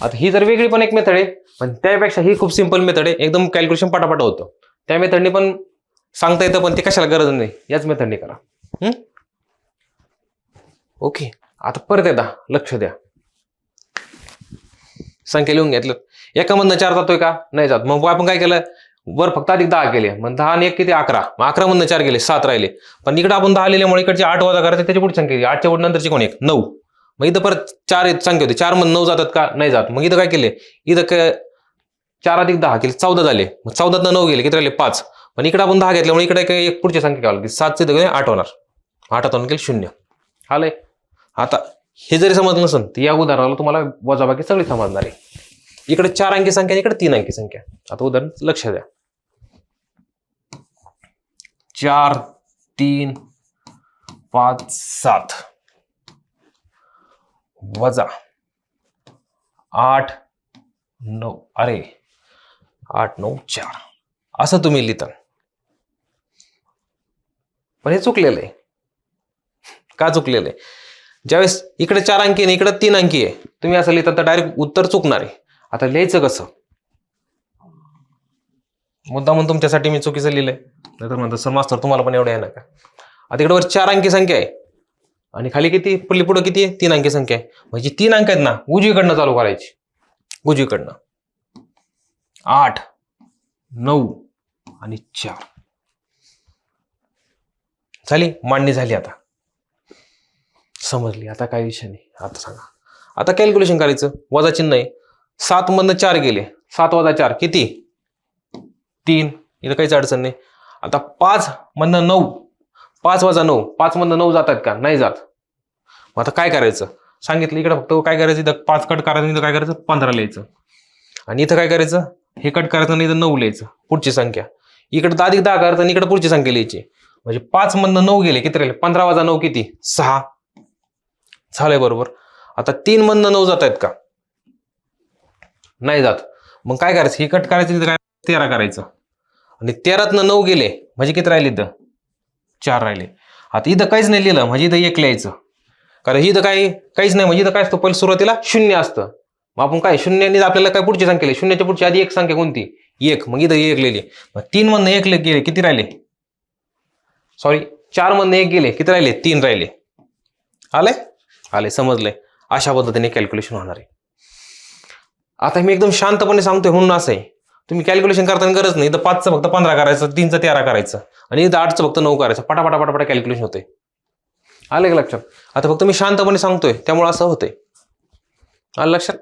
Speaker 1: आता ही जर वेगळी पण एक मेथड आहे पण त्यापेक्षा ही खूप सिंपल मेथड आहे. एकदम कॅल्क्युलेशन पटापट होतं. त्या मेथडने पण सांगता येतं पण ते कशाला गरज नाही याच मेथडने करा. ओके. आता परत एकदा लक्ष द्या. संख्या लिहून घेतलं एकामधनं 4 जातोय का नाही जात. मग आपण काय केलं वर फक्त अधिक 10 केले मग 10 आणि 1 किती 11 मग 11 मधनं 4 गेले 7 राहिले. पण इकडे आपण 10 लिहिल्यामुळे इकडची 8 वजा करायचं त्याची पुढची संख्या 8च्या पुढे नंतरची कोण 1 9. मग इथं परत 4 संख्या होती 4 मधून 9 जातात का नाही जात. मग इथं काय केले इथं 4 अधिक 10 केले 14 झाले. मग 14तनं 9 गेले किती राहिले 5. पण इकडे आपण 10 घेतल्यामुळे इकडे एक पुढची संख्या घ्यावी लागते 7चे 8 होणार 8 केले 0. आलंय. आता हे जरी समजलं नसेल तर या उदाहरणाला तुम्हाला वजाबाकी सगळी समजणार आहे. इकडे 4 अंकी संख्या इकडे 3 अंकी संख्या. आता उदाहरण लक्ष द्या 4 3 5 7 वजा 8 9 अरे 8 9 4 असं तुम्ही लिहिता पण हे चुकलेलं आहे. का चुकलेलं आहे? ज्यावेळेस इकडे 4 अंकी आहे इकडे 3 अंकी आहे, तुम्ही असं लिहिता तर डायरेक्ट उत्तर चुकणार आहे. आता लिहायचं कसं? मुद्दा म्हणून तुमच्यासाठी मी चुकीचं लिहिलंय, नाहीतर म्हणतो सर मास्तर तुम्हाला पण एवढं आहे ना का. आता इकडे वर 4 अंकी संख्या आहे आणि खाली किती पुढे किती आहे? 3 अंकी संख्या आहे. म्हणजे 3 अंक आहेत ना, उजवीकडनं चालू करायची. उजवीकडनं 8, 9 आणि 4 झाली मांडणी झाली. आता समजली? आता काय विषय नाही. आता सांगा, आता कॅल्क्युलेशन करायचं. वजा चिन्ह आहे, 7 मधनं 4 गेले, 7 वजा 4 किती? 3. इथं काहीच अडचण नाही. आता 5 मधनं 9, 5 वजा 9, 5 मधनं 9 जातात का? नाही जात. मग आता काय करायचं सांगितलं. इकडे फक्त काय करायचं, इथं 5 कट करायचं, इथं काय करायचं 15 लिहायचं. आणि इथं काय करायचं, हे कट करायचं आणि इथं 9 लिहायचं, पुढची संख्या. इकडे अधिक 10 करायचं आणि इकडे पुढची संख्या लिहायची. म्हणजे 5 मधनं 9 गेले, किती राहिले? 15 वजा 9 किती? 6. झालंय बरोबर. आता 3 मधनं 9 जात आहेत का? नाही जात. मग काय करायचं, हे कट करायचं, इथं काय 13 करायचं. आणि 13तनं 9 गेले म्हणजे किती राहिले? इथं 4 राहिले. आता इथं काहीच नाही लिहिलं म्हणजे इथं 1 लिहायचं, कारण इथं काहीच नाही म्हणजे इथं काय असतं, पहिलं सुरुवातीला 0 असतं. मग आपण काय शून्याने आपल्याला काय पुढची संख्या लिहिली, शून्याच्या पुढची आधी एक संख्या कोणती? 1. मग इथं 1 लिहिली. मग 3 मधनं 1 गेले, किती राहिले? सॉरी, 4 मधनं 1 गेले, किती राहिले? 3 राहिले. आले समजलंय? अशा पद्धतीने कॅल्क्युलेशन होणार आहे. आता मी एकदम शांतपणे सांगतोय म्हणून असं आहे. तुम्ही कॅल्क्युलेशन करताना गरज नाही. इथं 5चं फक्त 15 करायचं, 3चं 13 करायचं आणि इथं 8चं फक्त 9 करायचं. पटापटा कॅल्क्युलेशन होते. आले का लक्षात? आता फक्त मी शांतपणे सांगतोय त्यामुळे असं होतंय. आलं लक्षात?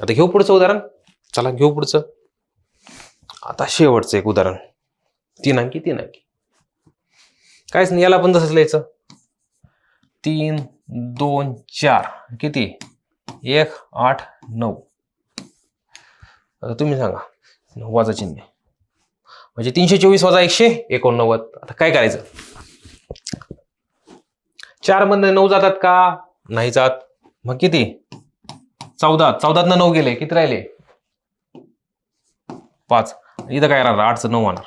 Speaker 1: आता घेऊ पुढचं उदाहरण. चला घेऊ पुढचं. आता शेवटचं एक उदाहरण. 3 अंकी. काहीच नाही, याला पण तसंच लिहायचं. 3, 2, 4 किती? 1, 8, 9. आता तुम्ही सांगा, वजा चिन्ह म्हणजे 324 वजा 189. आता काय करायचं? 4 मधनं 9 जातात का? नाही जात. मग किती? 14. 14तनं 9 गेले, किती राहिले? 5. इथं काय राहणार? 8चं 9 होणार.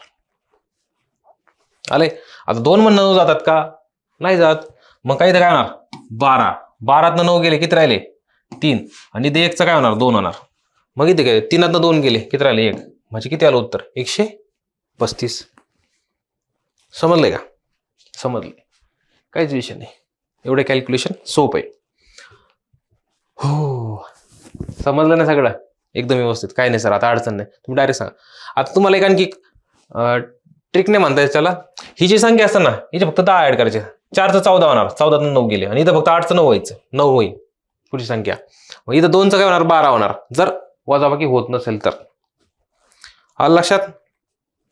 Speaker 1: आले? आता 2 मधनं 9 जातात का? नाही जात. मग काय इथं काय होणार? 12. 12तनं 9 गेले, किती राहिले? 3. आणि इथे 1चं काय होणार? 2 होणार. मग इथे काय? 3तनं 2 गेले, किती राहिले? 1. म्हणजे किती आलं उत्तर? 135. समजलंय का? समजले? काहीच विषय नाही. एवढे कॅल्क्युलेशन सोपं आहे. हो, समजलं ना सगळं? एकदम व्यवस्थित. काय नाही सर, आता अडचण नाही. तुम्ही डायरेक्ट सांगा. आता तुम्हाला एक आणखी ट्रिक नाही म्हणता येत त्याला. ही जी संख्या असते ना, हिचे फक्त 10 ऍड करायचे. 4चं 14 होणार, 14तनं 9 गेले आणि इथं फक्त 8चं 9 व्हायचं. 9 होईल पुढची संख्या. मग इथं 2चं काय होणार? 12 होणार, जर वजाबाकी होत नसेल तर. आलं लक्षात?